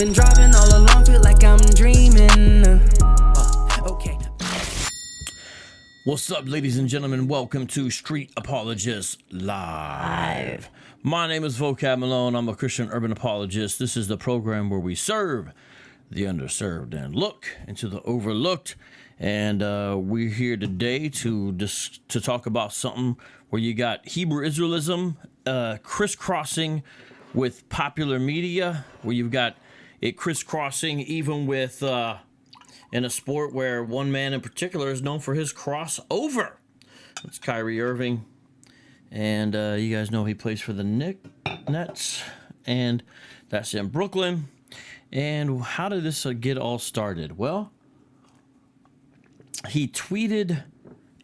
Been driving all along, feel like I'm dreaming. Okay. What's up, ladies and gentlemen? Welcome to Street Apologists Live. My name is Vocab Malone. I'm a Christian urban apologist. This is the program where we serve the underserved and look into the overlooked. And we're here today to talk about something where you got Hebrew Israelism crisscrossing with popular media, where you've got it crisscrossing even with in a sport where one man in particular is known for his crossover. It's Kyrie Irving, and you guys know he plays for the Nets, and that's in Brooklyn. And how did this get all started? Well, he tweeted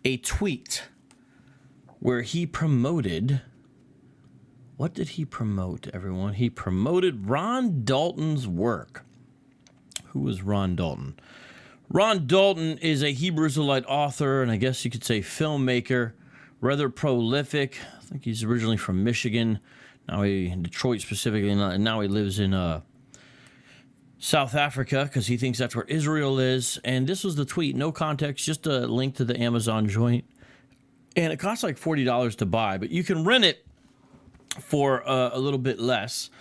a tweet where he promoted, what did he promote, everyone? He promoted Ron Dalton's work. Who is Ron Dalton? Ron Dalton is a Hebrew Israelite author, and I guess you could say filmmaker, rather prolific. I think he's originally from Michigan, now Detroit specifically, and now he lives in South Africa because he thinks that's where Israel is. And this was the tweet, no context, just a link to the Amazon joint. And it costs like $40 to buy, but you can rent it for a little bit less.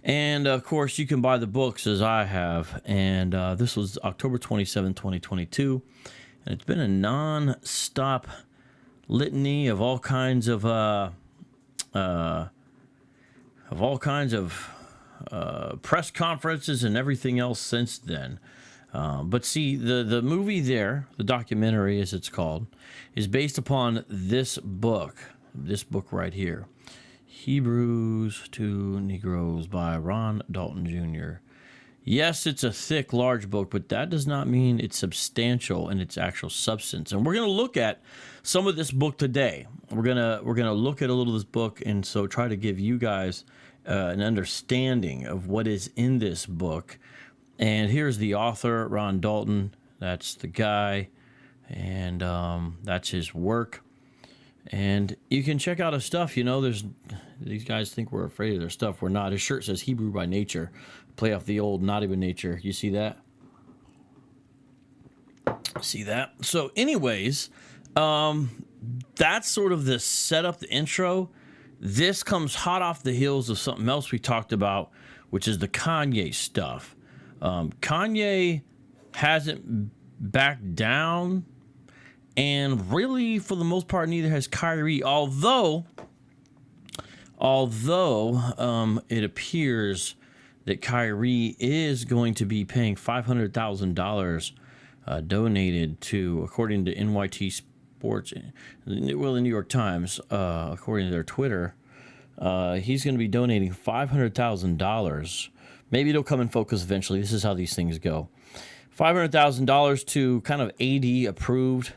And of course, you can buy the books as I have. And this was October 27, 2022. And it's been a non-stop litany of all kinds of press conferences and everything else since then. But see, the movie there, the documentary as it's called, is based upon this book right here. Hebrews to Negroes by Ron Dalton Jr. Yes, it's a thick, large book, but that does not mean it's substantial in its actual substance. And we're going to look at some of this book today. We're gonna look at a little of this book, and so try to give you guys an understanding of what is in this book. And here's the author, Ron Dalton. That's the guy, and that's his work. And you can check out his stuff. You know, these guys think we're afraid of their stuff. We're not. His shirt says Hebrew by nature. Play off the old naughty by nature. You see that? See that? So anyways, that's sort of the setup, the intro. This comes hot off the heels of something else we talked about, which is the Kanye stuff. Kanye hasn't backed down, and really, for the most part, neither has Kyrie. Although it appears that Kyrie is going to be paying $500,000 donated to, according to NYT Sports, well, the New York Times, according to their Twitter, he's going to be donating $500,000. Maybe it'll come in focus eventually. This is how these things go. $500,000 to kind of ADL-approved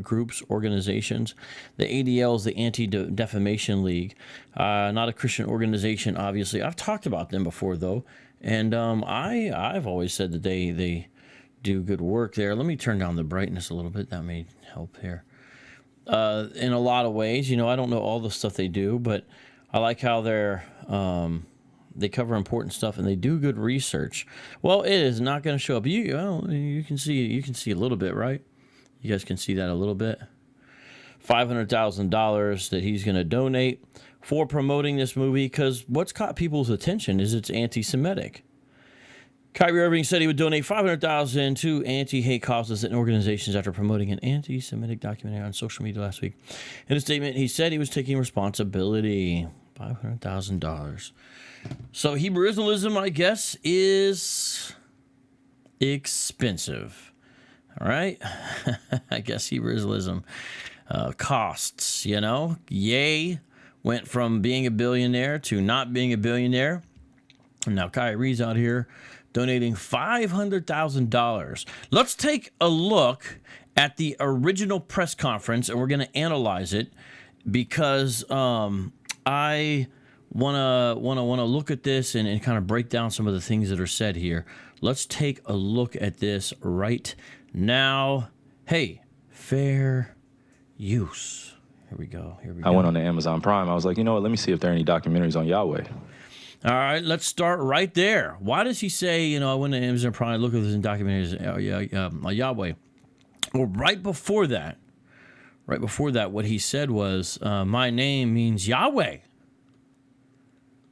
groups, organizations. The ADL is the Anti-Defamation League, not a Christian organization, obviously. I've talked about them before, though, and I've always said that they do good work there. Let me turn down the brightness a little bit. That may help here. In a lot of ways, you know, I don't know all the stuff they do, but I like how they cover important stuff and they do good research. Well, it is not going to show up. You can see a little bit, right? You guys can see that a little bit. $500,000 that he's going to donate for promoting this movie, because what's caught people's attention is it's anti-Semitic. Kyrie Irving said he would donate $500,000 to anti-hate causes and organizations after promoting an anti-Semitic documentary on social media last week. In a statement, he said he was taking responsibility. $500,000. So Hebrew Israelism, I guess, is expensive. All right? I guess Hebrew Israelism costs, you know. Ye went from being a billionaire to not being a billionaire. And now Kyrie's out here donating $500,000. Let's take a look at the original press conference, and we're going to analyze it because I want to look at this and kind of break down some of the things that are said here. Let's take a look at this right now. Hey, fair use. Here we go. I went on to Amazon Prime. I was like, you know what? Let me see if there are any documentaries on Yahweh. All right, let's start right there. Why does he say, I went to Amazon Prime, look at this in documentaries, Yahweh? Well, right before that, what he said was, my name means Yahweh.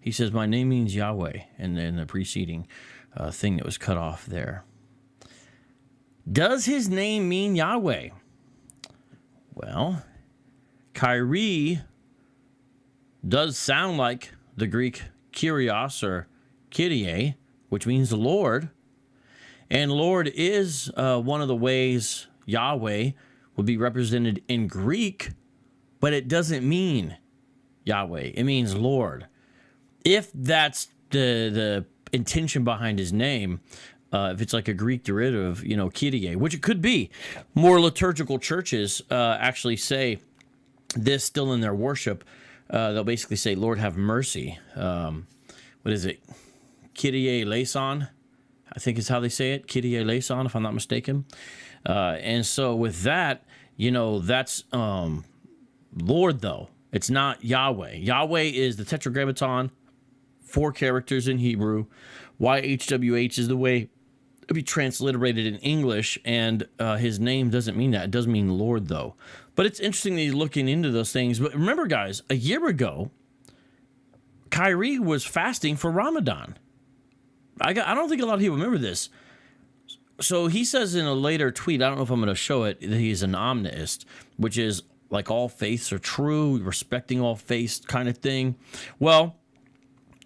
He says, my name means Yahweh, and then the preceding thing that was cut off there. Does his name mean Yahweh? Well, Kyrie does sound like the Greek Kyrios or Kyrie, which means the Lord. And Lord is one of the ways Yahweh would be represented in Greek, but it doesn't mean Yahweh. It means Lord. If that's the intention behind his name, if it's like a Greek derivative, Kyrie, which it could be. More liturgical churches actually say this still in their worship. They'll basically say, Lord, have mercy. What is it? Kyrie eleison, I think is how they say it. Kyrie eleison, if I'm not mistaken. And so with that, that's Lord, though. It's not Yahweh. Yahweh is the tetragrammaton, 4 characters in Hebrew. YHWH is the way it'd be transliterated in English, and his name doesn't mean that. It does mean Lord, though. But it's interesting that he's looking into those things. But remember, guys, a year ago, Kyrie was fasting for Ramadan. I don't think a lot of people remember this. So he says in a later tweet, I don't know if I'm going to show it, that he's an omniist, which is like all faiths are true, respecting all faiths kind of thing. Well,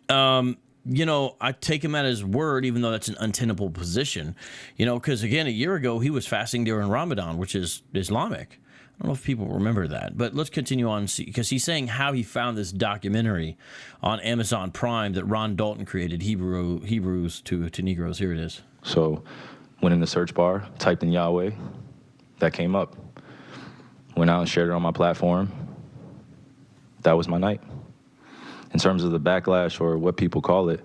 I take him at his word, even though that's an untenable position, because again, a year ago, he was fasting during Ramadan, which is Islamic. I don't know if people remember that, but let's continue on, because he's saying how he found this documentary on Amazon Prime that Ron Dalton created, Hebrews to Negroes. Here it is. So went in the search bar, typed in Yahweh, that came up. Went out and shared it on my platform. That was my night. In terms of the backlash, or what people call it,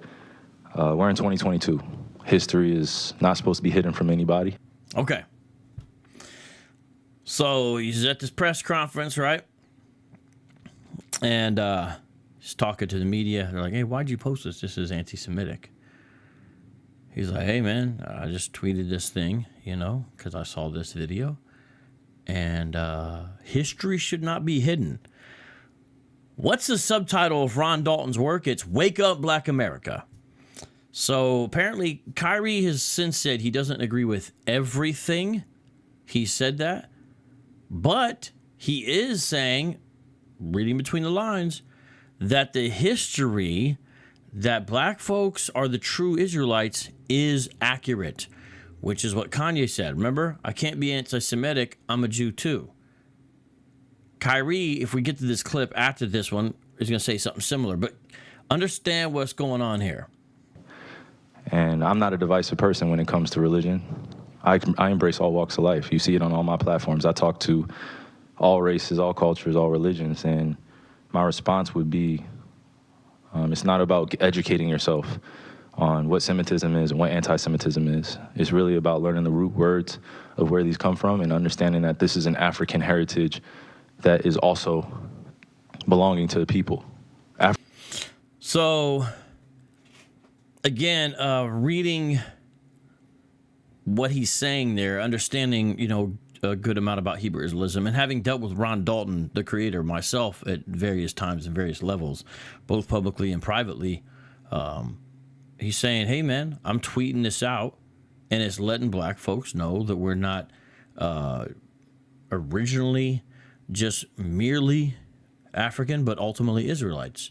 we're in 2022. History is not supposed to be hidden from anybody. Okay. So he's at this press conference, right? And he's talking to the media. They're like, hey, why'd you post this? This is anti-Semitic. He's like, hey, man, I just tweeted this thing, because I saw this video. And history should not be hidden. What's the subtitle of Ron Dalton's work? It's Wake Up, Black America. So apparently Kyrie has since said he doesn't agree with everything. He said that. But he is saying, reading between the lines, that the history that black folks are the true Israelites is accurate, which is what Kanye said. Remember, I can't be anti-Semitic. I'm a Jew too. Kyrie, if we get to this clip after this one, is going to say something similar. But understand what's going on here. And I'm not a divisive person when it comes to religion. I embrace all walks of life. You see it on all my platforms. I talk to all races, all cultures, all religions. And my response would be, it's not about educating yourself on what Semitism is and what anti-Semitism is. It's really about learning the root words of where these come from and understanding that this is an African heritage that is also belonging to the people. So, again, reading what he's saying there, understanding, a good amount about Hebrew Israelism, and having dealt with Ron Dalton, the creator, myself, at various times and various levels, both publicly and privately, he's saying, hey, man, I'm tweeting this out, and it's letting black folks know that we're not originally just merely African, but ultimately Israelites.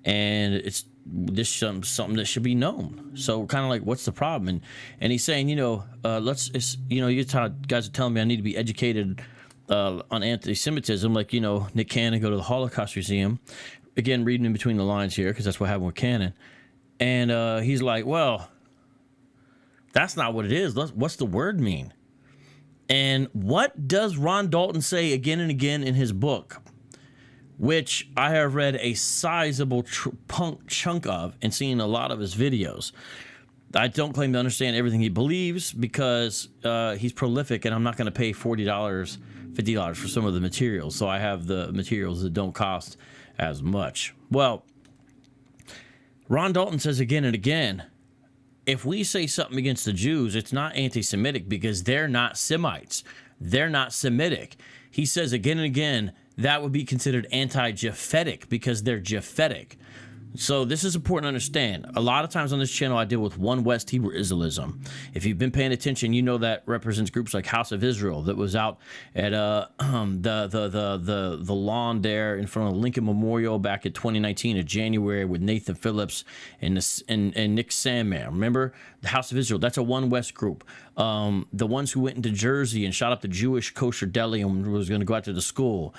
And it's this something that should be known. So kind of like, what's the problem? And he's saying, you guys are telling me I need to be educated on anti-Semitism, like, Nick Cannon, go to the Holocaust Museum. Again, reading in between the lines here, because that's what happened with Cannon. And he's like, well, that's not what it is. What's the word mean? And what does Ron Dalton say again and again in his book, which I have read a sizable chunk of and seen a lot of his videos? I don't claim to understand everything he believes, because he's prolific, and I'm not going to pay $40, $50 for some of the materials. So I have the materials that don't cost as much. Well, Ron Dalton says again and again, if we say something against the Jews, it's not anti-Semitic because they're not Semites. They're not Semitic. He says again and again, that would be considered anti-Japhetic because they're Japhetic. So this is important to understand. A lot of times on this channel, I deal with One West Hebrew Israelism. If you've been paying attention, you know that represents groups like House of Israel that was out at the lawn there in front of Lincoln Memorial back in 2019 in January with Nathan Phillips and Nick Sandman. Remember the House of Israel? That's a One West group. The ones who went into Jersey and shot up the Jewish kosher deli and was going to go out to the school,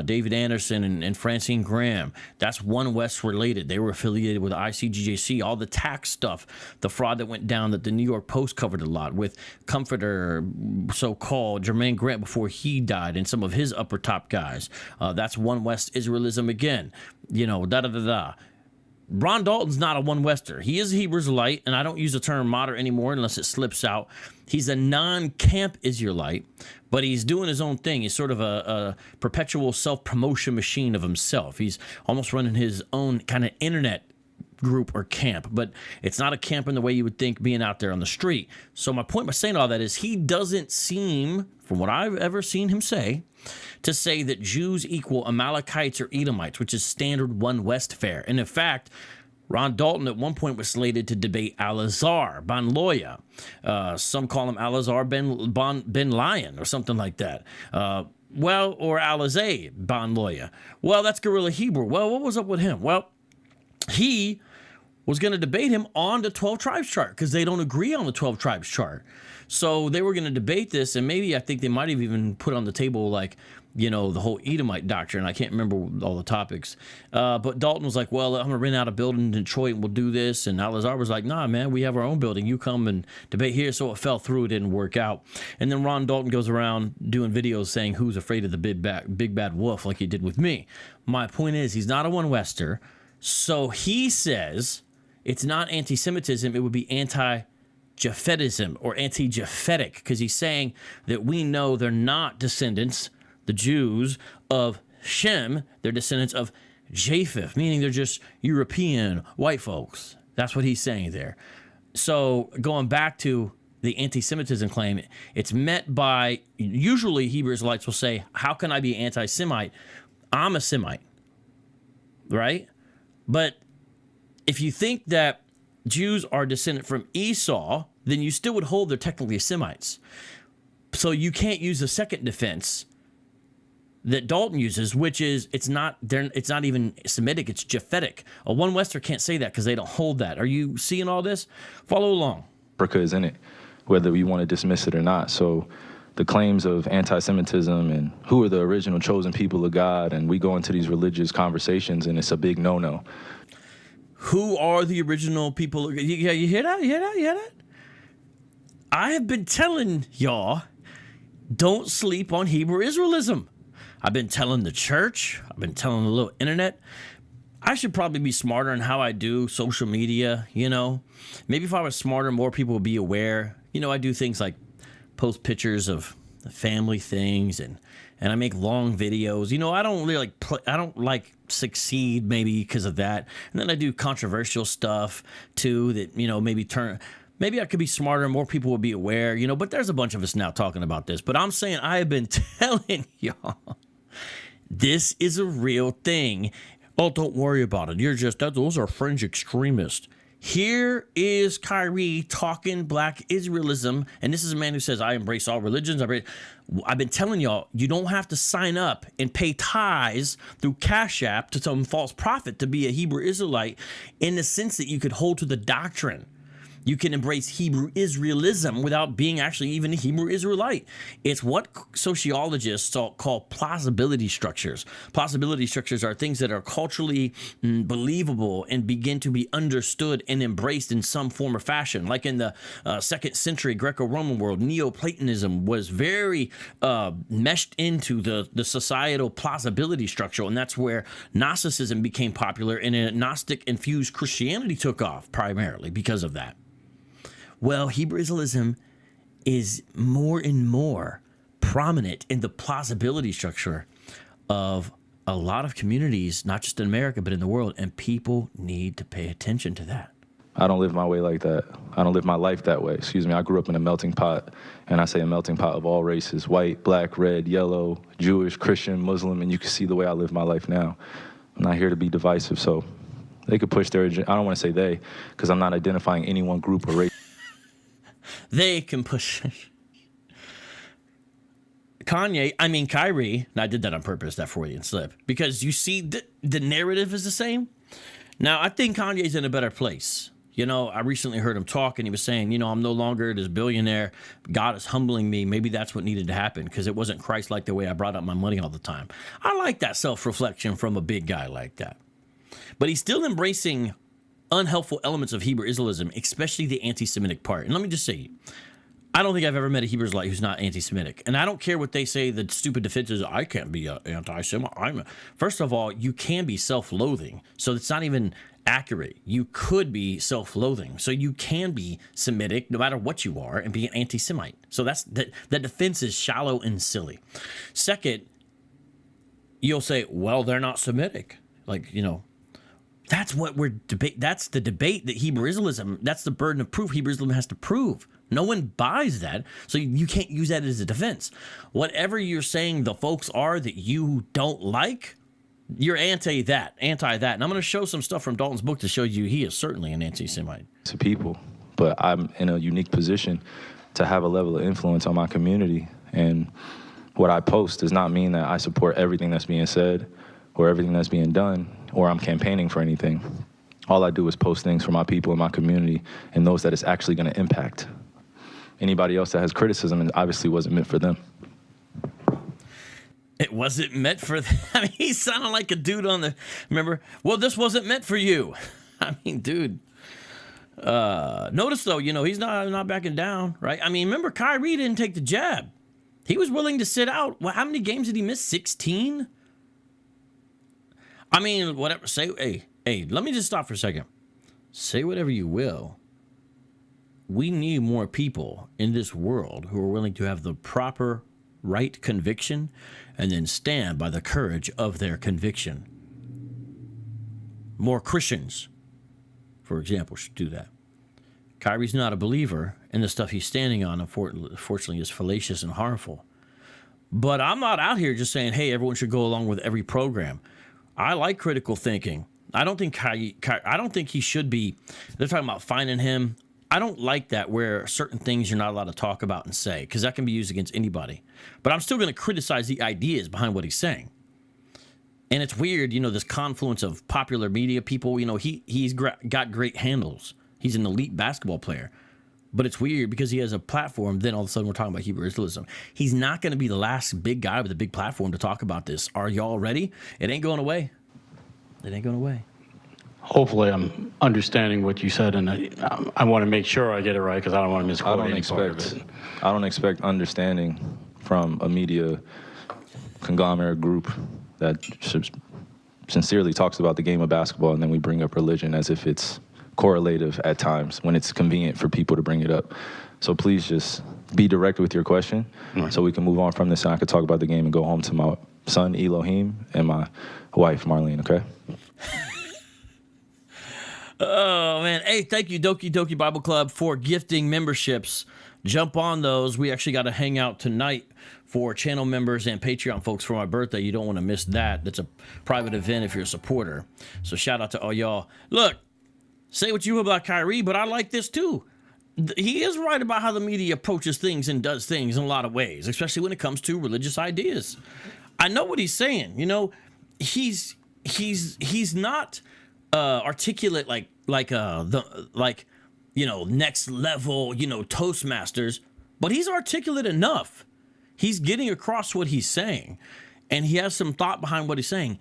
David Anderson and Francine Graham, that's One West related. They were affiliated with ICGJC, all the tax stuff, the fraud that went down that the New York Post covered a lot with Comforter, so-called Jermaine Grant before he died, and some of his upper top guys. That's One West Israelism again. You know, da-da-da-da. Ron Dalton's not a One Wester. He is a Hebrew Israelite, and I don't use the term martyr anymore unless it slips out. He's a non-camp Israelite, but he's doing his own thing. He's sort of a perpetual self-promotion machine of himself. He's almost running his own kind of internet group or camp, but it's not a camp in the way you would think being out there on the street. So my point by saying all that is he doesn't seem, from what I've ever seen him say, to say that Jews equal Amalekites or Edomites, which is standard One West fare. And in fact, Ron Dalton at one point was slated to debate Alazar Ben Loya. Some call him Alazar Ben Lion or something like that. Or Alazay Ben Loya. Well, that's guerrilla Hebrew. Well, what was up with him? Well, he was going to debate him on the 12 tribes chart because they don't agree on the 12 tribes chart. So they were going to debate this, and maybe I think they might have even put on the table, like, you know, the whole Edomite doctrine. I can't remember all the topics. But Dalton was like, well, I'm going to rent out a building in Detroit and we'll do this. And Alazar was like, nah, man, we have our own building. You come and debate here. So it fell through. It didn't work out. And then Ron Dalton goes around doing videos saying who's afraid of the big bad wolf like he did with me. My point is he's not a One Wester. So he says it's not anti-Semitism. It would be anti-Japhetism or anti-Japhetic because he's saying that we know they're not descendants, the Jews, of Shem. They're descendants of Japheth, meaning they're just European white folks. That's what he's saying there. So going back to the anti-Semitism claim, it's met by, usually Hebrew Israelites will say, how can I be anti-Semite? I'm a Semite, right? But if you think that Jews are descendant from Esau, then you still would hold they're technically Semites. So you can't use the second defense that Dalton uses, which is it's not even Semitic, it's Japhetic. A One Wester can't say that because they don't hold that. Are you seeing all this? Follow along. Africa is in it, whether we want to dismiss it or not. So the claims of anti-Semitism and who are the original chosen people of God, and we go into these religious conversations, and it's a big no-no. Who are the original people? Yeah, you hear that? You hear that? You hear that? I have been telling y'all, don't sleep on Hebrew Israelism. I've been telling the church. I've been telling the little internet. I should probably be smarter in how I do social media, you know. Maybe if I was smarter, more people would be aware. You know, I do things like post pictures of family things, and I make long videos. You know, I don't really I don't like succeed maybe because of that. And then I do controversial stuff too that, you know, maybe I could be smarter, more people would be aware, you know, but there's a bunch of us now talking about this. But I'm saying I have been telling y'all, this is a real thing. Oh, don't worry about it. Those are fringe extremists. Here is Kyrie talking black Israelism, and this is a man who says, I embrace all religions. I've been telling y'all, you don't have to sign up and pay tithes through Cash App to some false prophet to be a Hebrew Israelite, in the sense that you could hold to the doctrine. You can embrace Hebrew Israelism without being actually even a Hebrew Israelite. It's what sociologists call plausibility structures. Plausibility structures are things that are culturally believable and begin to be understood and embraced in some form or fashion. Like in the 2nd century Greco-Roman world, Neoplatonism was very meshed into the societal plausibility structure, and that's where Gnosticism became popular, and a Gnostic-infused Christianity took off primarily because of that. Well, Hebrew Israelism is more and more prominent in the plausibility structure of a lot of communities, not just in America, but in the world, and people need to pay attention to that. I don't live my way like that. I don't live my life that way. Excuse me. I grew up in a melting pot, and I say a melting pot of all races, white, black, red, yellow, Jewish, Christian, Muslim, and you can see the way I live my life now. I'm not here to be divisive, so they could push their agenda. I don't want to say they, because I'm not identifying any one group or race. They can push. Kyrie, and I did that on purpose, that Freudian slip, because you see the narrative is the same. Now, I think Kanye's in a better place. You know, I recently heard him talk, and he was saying, you know, I'm no longer this billionaire. God is humbling me. Maybe that's what needed to happen, because it wasn't Christ-like the way I brought up my money all the time. I like that self-reflection from a big guy like that. But he's still embracing unhelpful elements of Hebrew Israelism, especially the anti-Semitic part. And let me just say, I don't think I've ever met a Hebrew Israelite who's not anti-Semitic. And I don't care what they say, the stupid defenses, I can't be an anti-Semite. First of all, you can be self-loathing. So it's not even accurate. You could be self-loathing. So you can be Semitic no matter what you are and be an anti-Semite. So that defense is shallow and silly. Second, you'll say, well, they're not Semitic. Like, you know, that's what we're debate. That's the debate that Hebrew Israelism, that's the burden of proof Hebrew Israelism has to prove. No one buys that, so you can't use that as a defense. Whatever you're saying the folks are that you don't like, you're anti-that. And I'm going to show some stuff from Dalton's book to show you he is certainly an anti-Semite. To people, but I'm in a unique position to have a level of influence on my community. And what I post does not mean that I support everything that's being said or everything that's being done, or I'm campaigning for anything. All I do is post things for my people in my community and those that it's actually going to impact. Anybody else that has criticism, it obviously wasn't meant for them. It wasn't meant for them. I mean, he sounded like a dude on the, remember? Well, this wasn't meant for you. I mean, dude. Notice, though, you know, he's not backing down, right? I mean, remember, Kyrie didn't take the jab. He was willing to sit out. Well, how many games did he miss? 16? I mean, whatever. Say, hey, let me just stop for a second. Say whatever you will. We need more people in this world who are willing to have the proper right conviction and then stand by the courage of their conviction. More Christians, for example, should do that. Kyrie's not a believer, and the stuff he's standing on, unfortunately, is fallacious and harmful. But I'm not out here just saying, hey, everyone should go along with every program. I like critical thinking. I don't think I don't think he should be. They're talking about finding him. I don't like that, where certain things you're not allowed to talk about and say, because that can be used against anybody. But I'm still going to criticize the ideas behind what he's saying. And it's weird, you know, this confluence of popular media people. You know, he's got great handles. He's an elite basketball player. But it's weird because he has a platform. Then all of a sudden we're talking about Hebrew Israelism. He's not going to be the last big guy with a big platform to talk about this. Are y'all ready? It ain't going away. It ain't going away. Hopefully I'm understanding what you said, and I want to make sure I get it right because I don't want to misquote any part of it. I don't expect understanding from a media conglomerate group that sincerely talks about the game of basketball, and then we bring up religion as if it's correlative at times when it's convenient for people to bring it up. So please just be direct with your question so we can move on from this and I can talk about the game and go home to my son, Elohim, and my wife, Marlene, okay? Oh, man. Hey, thank you, Doki Doki Bible Club, for gifting memberships. Jump on those. We actually got to hang out tonight for channel members and Patreon folks for my birthday. You don't want to miss that. That's a private event if you're a supporter. So shout out to all y'all. Look, say what you will about Kyrie, but I like this too. He is right about how the media approaches things and does things in a lot of ways, especially when it comes to religious ideas. I know what he's saying. You know, he's not articulate like next level, Toastmasters, but he's articulate enough. He's getting across what he's saying, and he has some thought behind what he's saying.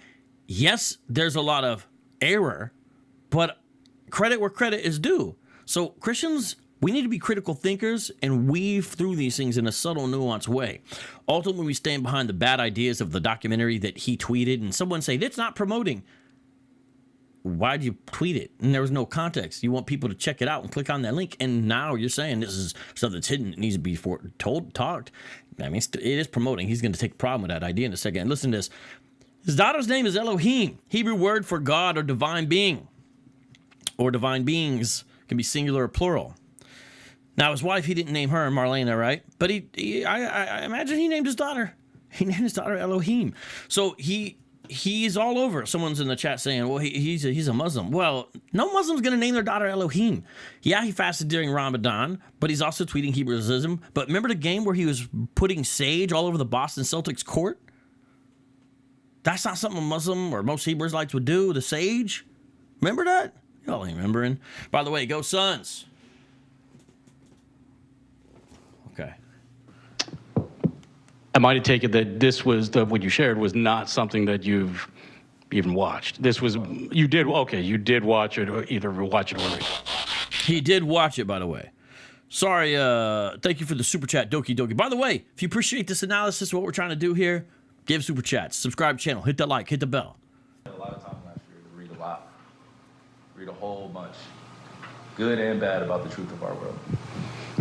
Yes, there's a lot of error, but credit where credit is due. So Christians, we need to be critical thinkers and weave through these things in a subtle, nuanced way. Ultimately, we stand behind the bad ideas of the documentary that he tweeted, and someone say, that's not promoting. Why'd you tweet it? And there was no context. You want people to check it out and click on that link, and now you're saying this is stuff that's hidden. It needs to be talked. I mean, it is promoting. He's going to take the problem with that idea in a second. And listen to this. His daughter's name is Elohim, Hebrew word for God or divine being, or divine beings, can be singular or plural. Now, his wife, he didn't name her Marlena, right? But I imagine he named his daughter. He named his daughter Elohim. So he's all over. Someone's in the chat saying, well, he's a Muslim. Well, no Muslim's going to name their daughter Elohim. Yeah, he fasted during Ramadan, but he's also tweeting Hebrewism. But remember the game where he was putting sage all over the Boston Celtics court? That's not something a Muslim or most Hebrew Israelites would do, the sage. Remember that? Y'all ain't remembering. By the way, go Suns. Okay. Am I to take it that this was what you shared was not something that you've even watched? This was you did watch it, or either watch it or read. He did watch it, by the way. Sorry, thank you for the super chat, Doki Doki. By the way, if you appreciate this analysis, what we're trying to do here, give super chats, subscribe to the channel, hit that like, hit the bell. A lot of time last year to read a lot, read a whole bunch, good and bad, about the truth of our world.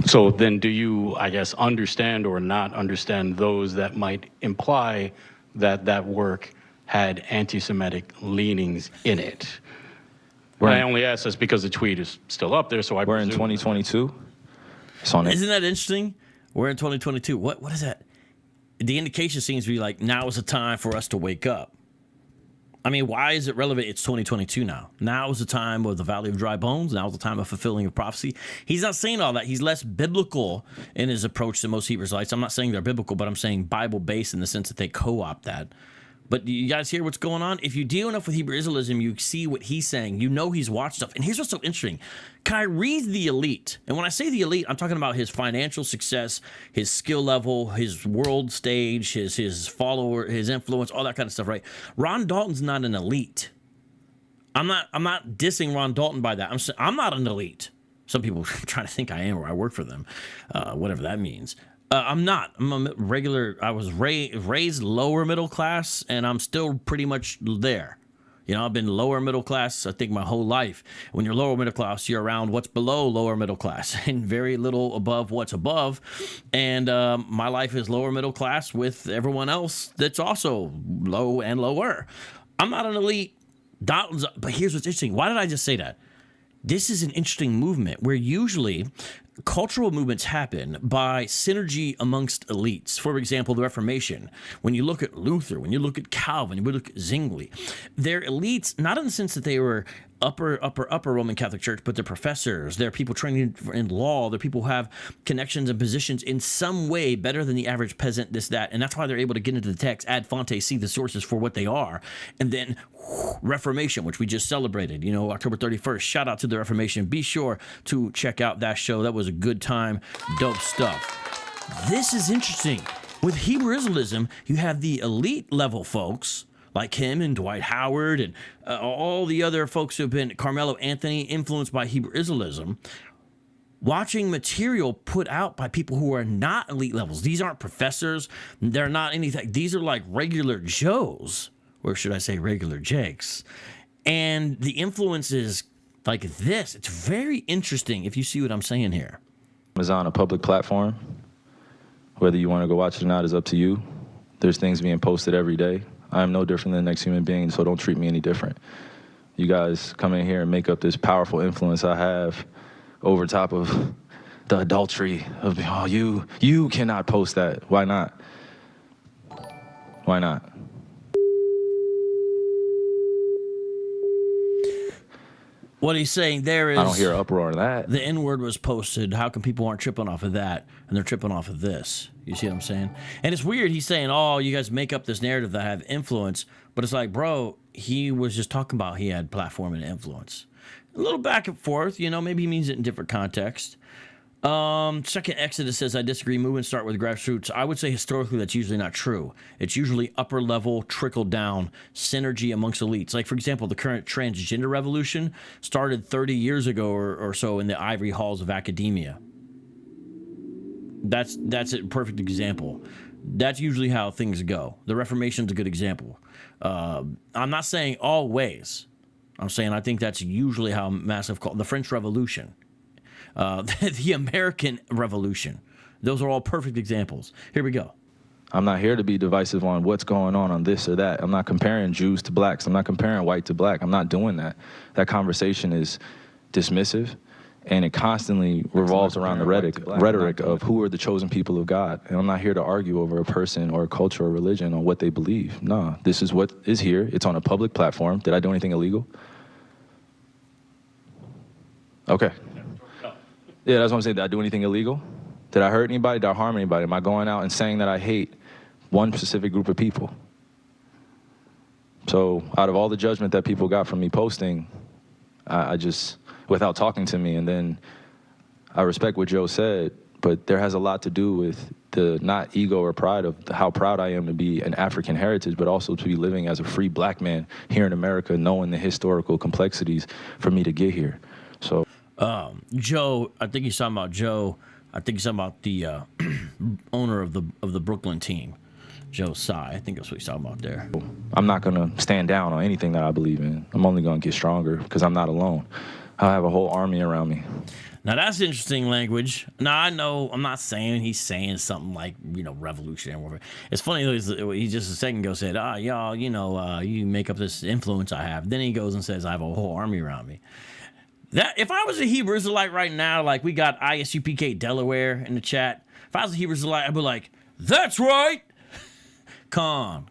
So then do you, I guess, understand or not understand those that might imply that that work had anti-Semitic leanings in it? I only ask this because the tweet is still up there, so we're in 2022. It's on it. Isn't that interesting? We're in 2022. What is that? The indication seems to be like, now is the time for us to wake up. I mean, why is it relevant? It's 2022 now. Now is the time of the Valley of Dry Bones. Now is the time of fulfilling of prophecy. He's not saying all that. He's less biblical in his approach than most Hebrew Israelites. I'm not saying they're biblical, but I'm saying Bible-based in the sense that they co-opt that. But you guys hear what's going on? If you deal enough with Hebrew Israelism, you see what he's saying. You know he's watched stuff. And here's what's so interesting. Kyrie's the elite. And when I say the elite, I'm talking about his financial success, his skill level, his world stage, his follower, his influence, all that kind of stuff, right? Ron Dalton's not an elite. I'm not dissing Ron Dalton by that. I'm not an elite. Some people try to think I am, or I work for them, whatever that means. I'm not. I'm a regular. I was raised lower middle class, and I'm still pretty much there. You know, I've been lower middle class, I think, my whole life. When you're lower middle class, you're around what's below lower middle class and very little above what's above. And my life is lower middle class with everyone else that's also low and lower. I'm not an elite. Dalton's, but here's what's interesting. Why did I just say that? This is an interesting movement where usually cultural movements happen by synergy amongst elites. For example, the Reformation. When you look at Luther, when you look at Calvin, when you look at Zwingli, they're elites, not in the sense that they were upper Roman Catholic Church, but they're professors, they're people training in law, they're people who have connections and positions in some way better than the average peasant, this, that, and that's why they're able to get into the text, ad fonte, see the sources for what they are, and then Reformation, which we just celebrated, October 31st. Shout out to the Reformation. Be sure to check out that show. That was a good time. Dope stuff. This is interesting. With Hebrew Israelism, you have the elite level folks like him and Dwight Howard and all the other folks who have been, Carmelo Anthony, influenced by Hebrew Israelism, watching material put out by people who are not elite levels. These aren't professors. They're not anything. These are like regular Joes, or should I say regular Jakes. And the influence is like this. It's very interesting if you see what I'm saying here. It's on a public platform. Whether you want to go watch it or not is up to you. There's things being posted every day. I'm no different than the next human being, so don't treat me any different. You guys come in here and make up this powerful influence I have over top of the adultery of, oh, you cannot post that. Why not? Why not? What he's saying there is, I don't hear uproar in that. The N-word was posted. How come people aren't tripping off of that? And they're tripping off of this. You see what I'm saying? And it's weird. He's saying, oh, you guys make up this narrative that have influence. But it's like, bro, he was just talking about he had platform and influence. A little back and forth. Maybe he means it in different context. Second Exodus says, I disagree. Movements start with grassroots. I would say historically that's usually not true. It's usually upper level, trickle down, synergy amongst elites. Like, for example, the current transgender revolution started 30 years ago or so in the ivory halls of academia. That's a perfect example. That's usually how things go. The Reformation's a good example. I'm not saying always. I'm saying I think that's usually how massive, the French Revolution. The American Revolution. Those are all perfect examples. Here we go. I'm not here to be divisive on what's going on this or that. I'm not comparing Jews to blacks. I'm not comparing white to black. I'm not doing that. That conversation is dismissive, and it constantly revolves around the rhetoric of who are the chosen people of God. And I'm not here to argue over a person or a culture or religion on what they believe. No, this is what is here. It's on a public platform. Did I do anything illegal? Okay. Yeah, that's what I'm saying. Did I do anything illegal? Did I hurt anybody? Did I harm anybody? Am I going out and saying that I hate one specific group of people? So out of all the judgment that people got from me posting, I just, without talking to me, and then I respect what Joe said, but there has a lot to do with the not ego or pride of how proud I am to be an African heritage, but also to be living as a free black man here in America, knowing the historical complexities for me to get here. So, Joe, I think he's talking about Joe. I think he's talking about the owner of the Brooklyn team, Joe Tsai. I think that's what he's talking about there. I'm not going to stand down on anything that I believe in. I'm only going to get stronger because I'm not alone. I have a whole army around me. Now, that's interesting language. Now, I know I'm not saying he's saying something like, revolutionary warfare. It's funny, though, he just a second ago said, y'all, you make up this influence I have. Then he goes and says, I have a whole army around me. That if I was a Hebrew Israelite right now, like we got ISUPK Delaware in the chat, if I was a Hebrew Israelite, I'd be like, that's right. Con.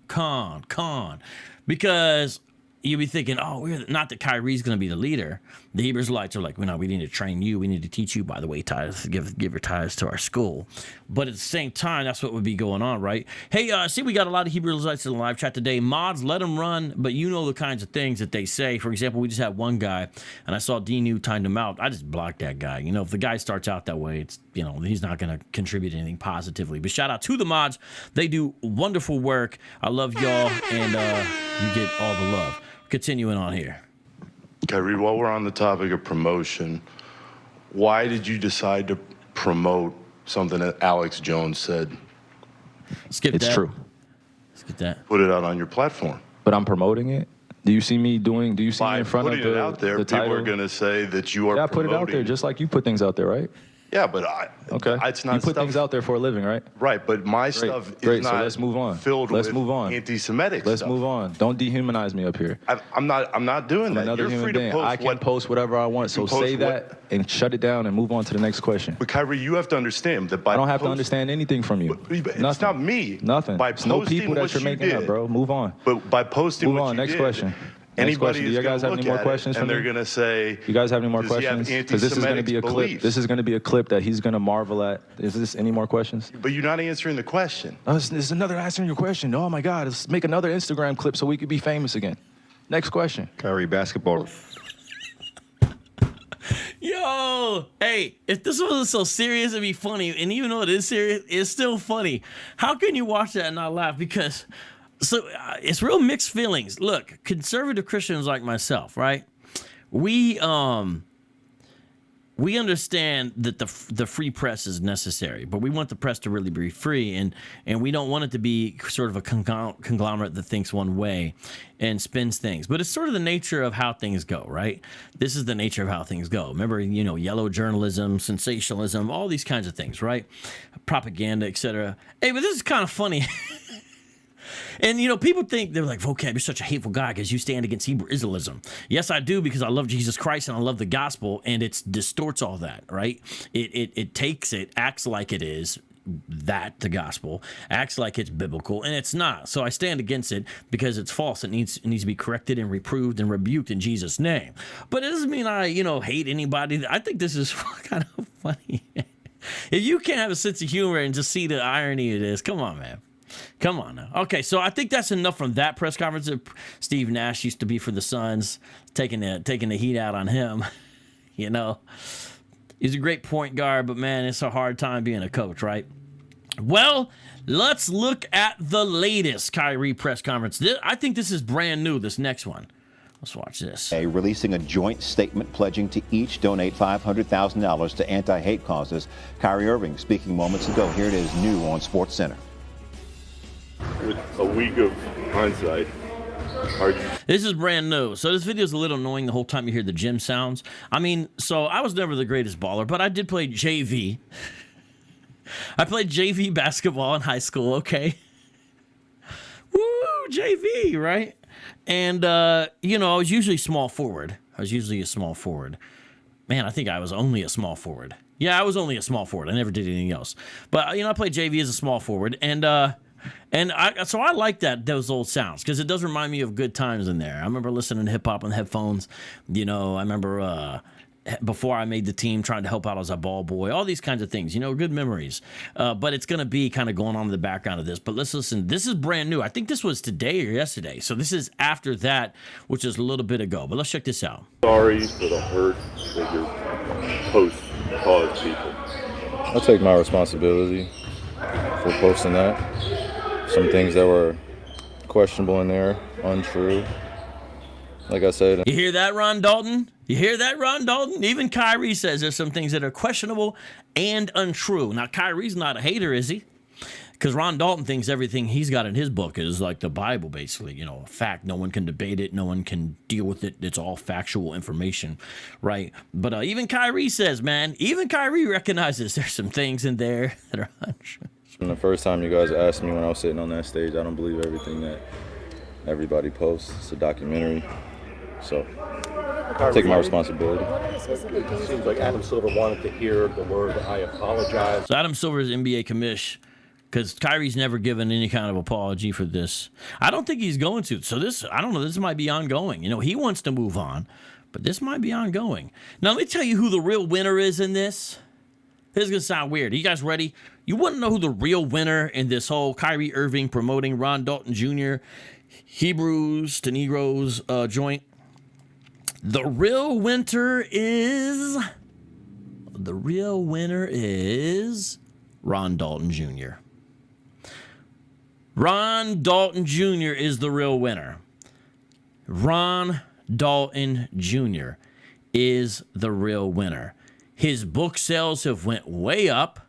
Because you'd be thinking, we're not that Kyrie's going to be the leader. The Hebrew Israelites are like, we need to train you. We need to teach you, by the way, tithes, give your tithes to our school. But at the same time, that's what would be going on, right? Hey, see, we got a lot of Hebrew Israelites in the live chat today. Mods, let them run, but you know the kinds of things that they say. For example, we just had one guy, and I saw D-New timed him out. I just blocked that guy. If the guy starts out that way, it's, he's not going to contribute anything positively. But shout out to the mods. They do wonderful work. I love y'all, and you get all the love. Continuing on here. Kyrie, while we're on the topic of promotion, why did you decide to promote something that Alex Jones said? Skip it's that. True. Skip that. Put it out on your platform. But I'm promoting it. Do you see me in front of the putting it out there, the people title? are going to say that you are Yeah, I promoting. put it out there just like you put things out there, right? Yeah, but okay. It's not you put stuff, things out there for a living, right? Right, but my stuff is not so let's move on. Filled let's with move on. anti-Semitic Let's stuff. move on. Don't dehumanize me up here. I'm not doing that. Another You're human free being. to post I can post whatever I want. So say that and shut it down and move on to the next question. But Kyrie, you have to understand that by I don't have to understand anything from you. It's Nothing. not me. Nothing. By It's no people that you're making up, bro. Move on. But by posting Move what on. you Next did, question. Anybody Do you guys have any more questions for and me? they're going to say, you guys have any more does he have questions? Because this is going to be a clip. beliefs? This is going to be a clip that he's going to marvel at. Is this any more questions? But you're not answering the question. Oh, this is another answering your question. Oh my God, let's make another Instagram clip so we could be famous again. Next question. Kyrie, basketball. Yo, hey, if this wasn't so serious, it'd be funny. And even though it is serious, it's still funny. How can you watch that and not laugh? Because it's real mixed feelings. Look, conservative Christians like myself, right? We understand that the free press is necessary, but we want the press to really be free, and we don't want it to be sort of a conglomerate that thinks one way and spins things. But it's sort of the nature of how things go, right? This is the nature of how things go. Remember, yellow journalism, sensationalism, all these kinds of things, right? Propaganda, etc. Hey, but this is kind of funny. And, people think, they're like, Vocab, you're such a hateful guy because you stand against Hebrew Israelism. Yes, I do, because I love Jesus Christ and I love the gospel, and it distorts all that, right? It takes it, acts like it is the gospel, acts like it's biblical, and it's not. So I stand against it because it's false. It needs to be corrected and reproved and rebuked in Jesus' name. But it doesn't mean I, hate anybody. I think this is kind of funny. If you can't have a sense of humor and just see the irony of this, come on, man. Come on now. Okay, so I think that's enough from that press conference. Steve Nash used to be for the Suns, taking the heat out on him. He's a great point guard, but man, it's a hard time being a coach, right? Well, let's look at the latest Kyrie press conference. I think this is brand new, this next one. Let's watch this. Releasing a joint statement pledging to each donate $500,000 to anti-hate causes. Kyrie Irving speaking moments ago. Here it is new on SportsCenter. With a week of hindsight, this is brand new. So this video is a little annoying the whole time you hear the gym sounds. I mean, so I was never the greatest baller, but I did play JV. I played JV basketball in high school, okay? Woo, JV, right? And, I was usually small forward. I was usually a small forward. Man, I think I was only a small forward. Yeah, I was only a small forward. I never did anything else. But, I played JV as a small forward. So I like those old sounds because it does remind me of good times in there. I remember listening to hip-hop on headphones. I remember before I made the team, trying to help out as a ball boy, all these kinds of things, good memories. But it's going to be kind of going on in the background of this. But let's listen. This is brand new. I think this was today or yesterday. So this is after that, which is a little bit ago. But let's check this out. Sorry for the hurt that your post caused people. I'll take my responsibility for posting that. Some things that were questionable in there, untrue. Like I said. You hear that, Ron Dalton? You hear that, Ron Dalton? Even Kyrie says there's some things that are questionable and untrue. Now, Kyrie's not a hater, is he? Because Ron Dalton thinks everything he's got in his book is like the Bible, basically. A fact. No one can debate it. No one can deal with it. It's all factual information, right? But even Kyrie says, man, even Kyrie recognizes there's some things in there that are untrue. From the first time you guys asked me when I was sitting on that stage, I don't believe everything that everybody posts. It's a documentary. So, take my responsibility. It seems like Adam Silver wanted to hear the word, I apologize. So Adam Silver is NBA commish because Kyrie's never given any kind of apology for this. I don't think he's going to. So I don't know, this might be ongoing. He wants to move on, but this might be ongoing. Now, let me tell you who the real winner is in this. This is going to sound weird. Are you guys ready? You want to know who the real winner in this whole Kyrie Irving promoting Ron Dalton Jr., Hebrews to Negroes joint? The real winner is Ron Dalton Jr. Ron Dalton Jr. is the real winner. Ron Dalton Jr. is the real winner. His book sales have went way up.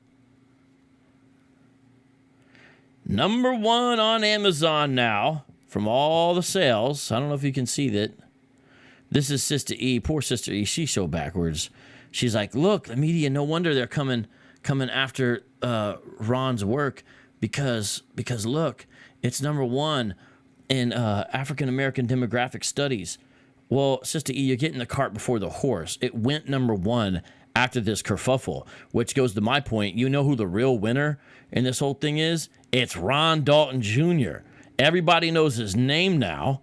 #1 on Amazon now from all the sales. I don't know if you can see that. This is Sister E. Poor Sister E. She's so backwards. She's like, look, the media, no wonder they're coming after Ron's work because look, it's #1 in African American demographic studies. Well, Sister E, you're getting the cart before the horse. It went #1 after this kerfuffle, which goes to my point. You know who the real winner in this whole thing is? It's Ron Dalton Jr. Everybody knows his name now.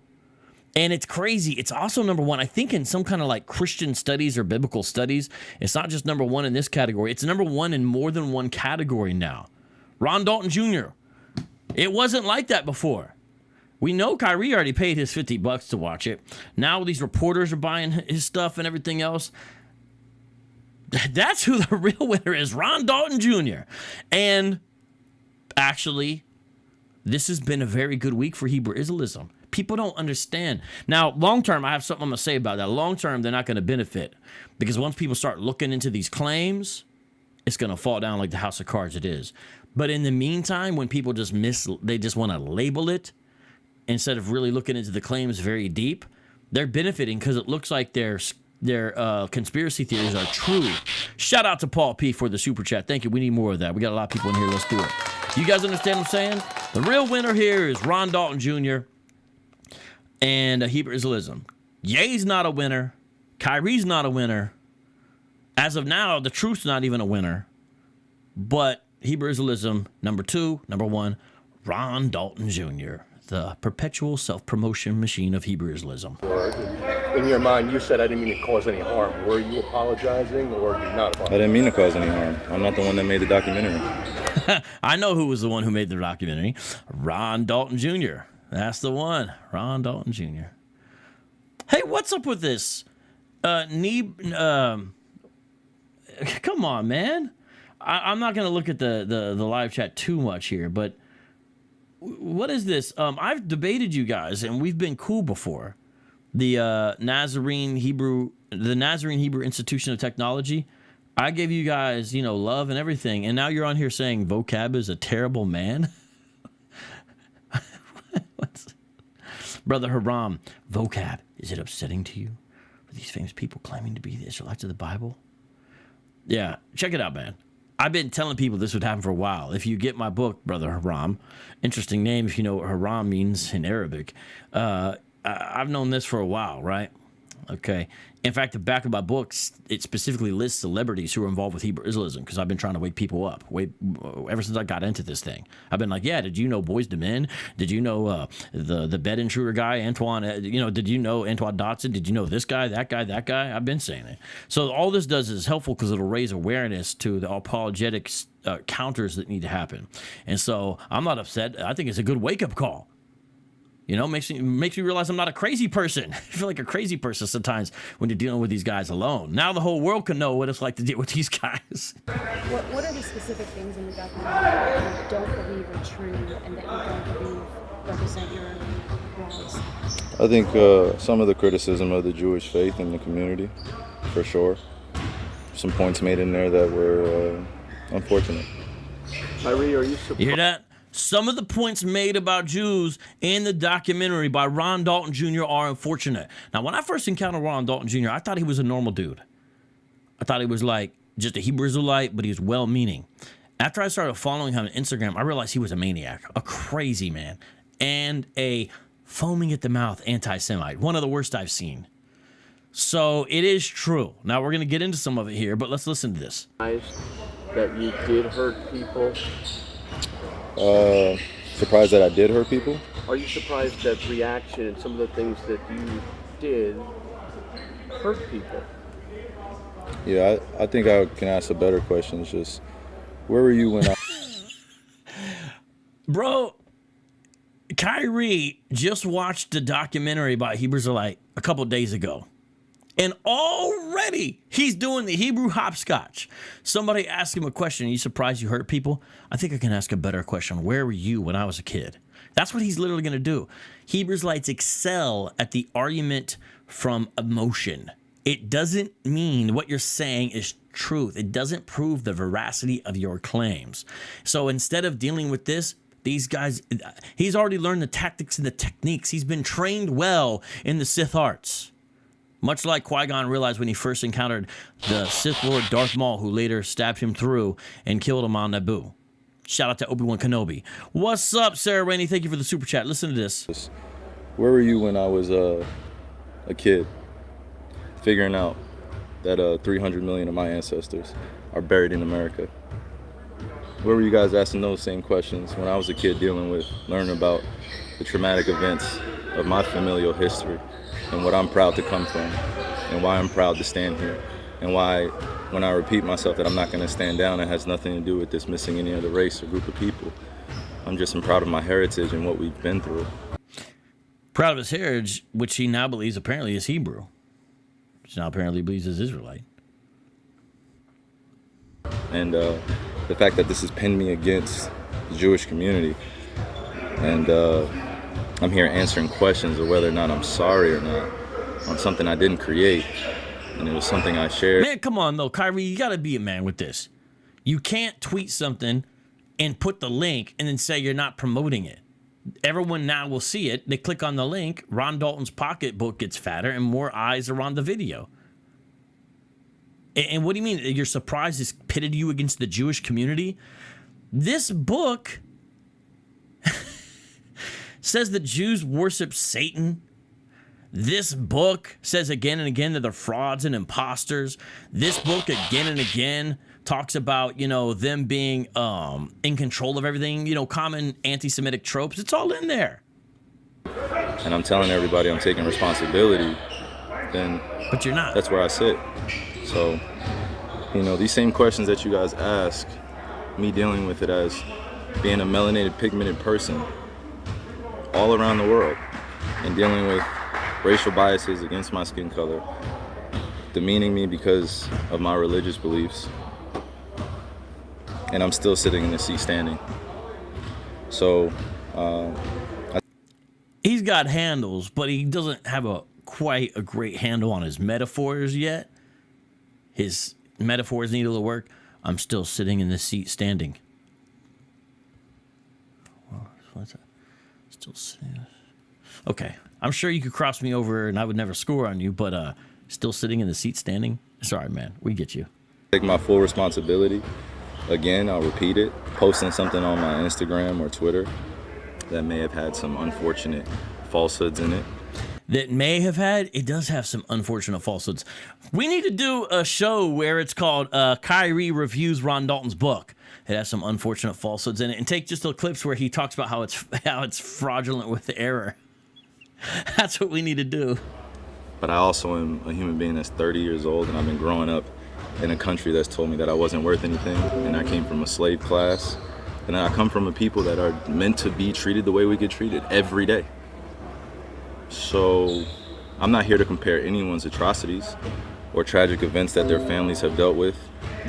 And it's crazy. It's also #1, I think, in some kind of like Christian studies or biblical studies. It's not just #1 in this category. It's #1 in more than one category now. Ron Dalton Jr. It wasn't like that before. We know Kyrie already paid his $50 to watch it. Now these reporters are buying his stuff and everything else. That's who the real winner is, Ron Dalton Jr. And actually, this has been a very good week for Hebrew Israelism. People don't understand. Now, long term, I have something I'm going to say about that. Long term, they're not going to benefit because once people start looking into these claims, it's going to fall down like the house of cards it is. But in the meantime, when people they just want to label it instead of really looking into the claims very deep, they're benefiting because it looks like their conspiracy theories are true. Shout out to Paul P for the super chat. Thank you. We need more of that. We got a lot of people in here. Let's do it. You guys understand what I'm saying? The real winner here is Ron Dalton Jr. and Hebrew Israelism. Ye's not a winner. Kyrie's not a winner. As of now, the truth's not even a winner. But Hebrew Israelism, #2, #1, Ron Dalton Jr., the perpetual self-promotion machine of Hebrew Israelism. In your mind, you said I didn't mean to cause any harm. Were you apologizing or did you not apologize? I didn't mean to cause any harm. I'm not the one that made the documentary. I know who was the one who made the documentary. Ron Dalton Jr. That's the one. Ron Dalton Jr. Hey, what's up with this? Come on, man. I'm not going to look at the live chat too much here, but what is this? I've debated you guys, and we've been cool before. The Nazarene Hebrew Institution of Technology. I gave you guys, love and everything, and now you're on here saying Vocab is a terrible man. Brother Haram, Vocab, is it upsetting to you for these famous people claiming to be the Israelites of the Bible? Yeah, check it out, man. I've been telling people this would happen for a while. If you get my book, Brother Haram, interesting name if you know what Haram means in Arabic. I've known this for a while, right? Okay. In fact, the back of my books, it specifically lists celebrities who are involved with Hebrew Israelism because I've been trying to wake people up. Ever since I got into this thing, I've been like, yeah, did you know Boyz II Men? Did you know the bed intruder guy, Antoine? Did you know Antoine Dotson? Did you know this guy, that guy, that guy? I've been saying it. So all this does is helpful because it'll raise awareness to the apologetics counters that need to happen. And so I'm not upset. I think it's a good wake-up call. You know, makes me realize I'm not a crazy person. I feel like a crazy person sometimes when you're dealing with these guys alone. Now the whole world can know what it's like to deal with these guys. What are the specific things in the documentary that you don't believe are true and that you don't believe represent your wrongs? I think some of the criticism of the Jewish faith in the community, for sure. Some points made in there that were unfortunate. Kyrie, are you surprised? You hear that? Some of the points made about Jews in the documentary by Ron Dalton Jr. are unfortunate. Now, when I first encountered Ron Dalton Jr., I thought he was a normal dude. I thought he was like just a Hebrew Israelite, but he was well-meaning. After I started following him on Instagram, I realized he was a maniac, a crazy man, and a foaming at the mouth anti-Semite, one of the worst I've seen. So it is true. Now, we're going to get into some of it here, but let's listen to this. That you did hurt people? Surprised that I did hurt people? Are you surprised that reaction and some of the things that you did hurt people? Yeah, I think I can ask a better question. It's just, where were you when I... Bro, Kyrie just watched a documentary about Hebrew Israelite a couple days ago. And already he's doing the Hebrew hopscotch. Somebody asked him a question. Are you surprised you hurt people? I think I can ask a better question. Where were you when I was a kid? That's what he's literally going to do. Hebrew Israelites excel at the argument from emotion. It doesn't mean what you're saying is truth. It doesn't prove the veracity of your claims. So instead of dealing with this, these guys, he's already learned the tactics and the techniques. He's been trained well in the Sith arts. Much like Qui-Gon realized when he first encountered the Sith Lord Darth Maul, who later stabbed him through and killed him on Naboo. Shout out to Obi-Wan Kenobi. What's up, Sarah Rainey? Thank you for the super chat. Listen to this. Where were you when I was a kid, figuring out that 300 million of my ancestors are buried in America? Where were you guys asking those same questions when I was a kid learning about the traumatic events of my familial history? And what I'm proud to come from, and why I'm proud to stand here, and why when I repeat myself that I'm not going to stand down, it has nothing to do with dismissing any other race or group of people. I'm just proud of my heritage and what we've been through. Proud of his heritage, which he now believes apparently is Hebrew, which now apparently believes is Israelite. And the fact that this has pinned me against the Jewish community, and I'm here answering questions of whether or not I'm sorry or not on something I didn't create, and it was something I shared. Man, come on, though, Kyrie, you got to be a man with this. You can't tweet something and put the link and then say you're not promoting it. Everyone now will see it. They click on the link. Ron Dalton's pocketbook gets fatter and more eyes are on the video. And what do you mean? You're surprised this pitted you against the Jewish community? This book says that Jews worship Satan. This book says again and again that they're frauds and imposters. This book again and again talks about, them being in control of everything, common anti-Semitic tropes. It's all in there. And I'm telling everybody I'm taking responsibility, then but you're not. That's where I sit. So, these same questions that you guys ask, me dealing with it as being a melanated, pigmented person all around the world and dealing with racial biases against my skin color, demeaning me because of my religious beliefs, and I'm still sitting in the seat standing. So he's got handles, but he doesn't have quite a great handle on his metaphors yet. His metaphors need a little work. I'm still sitting in the seat standing. What's that? Still sitting. Okay, I'm sure you could cross me over and I would never score on you, but still sitting in the seat standing? Sorry, man, we get you. Take my full responsibility again, I'll repeat it, posting something on my Instagram or Twitter that may have had some unfortunate falsehoods in it. It does have some unfortunate falsehoods. We need to do a show where it's called Kyrie Reviews Ron Dalton's book. It has some unfortunate falsehoods in it, and take just the clips where he talks about how it's fraudulent with error. That's what we need to do. But I also am a human being that's 30 years old, and I've been growing up in a country that's told me that I wasn't worth anything, and I came from a slave class, and I come from a people that are meant to be treated the way we get treated every day. So I'm not here to compare anyone's atrocities or tragic events that their families have dealt with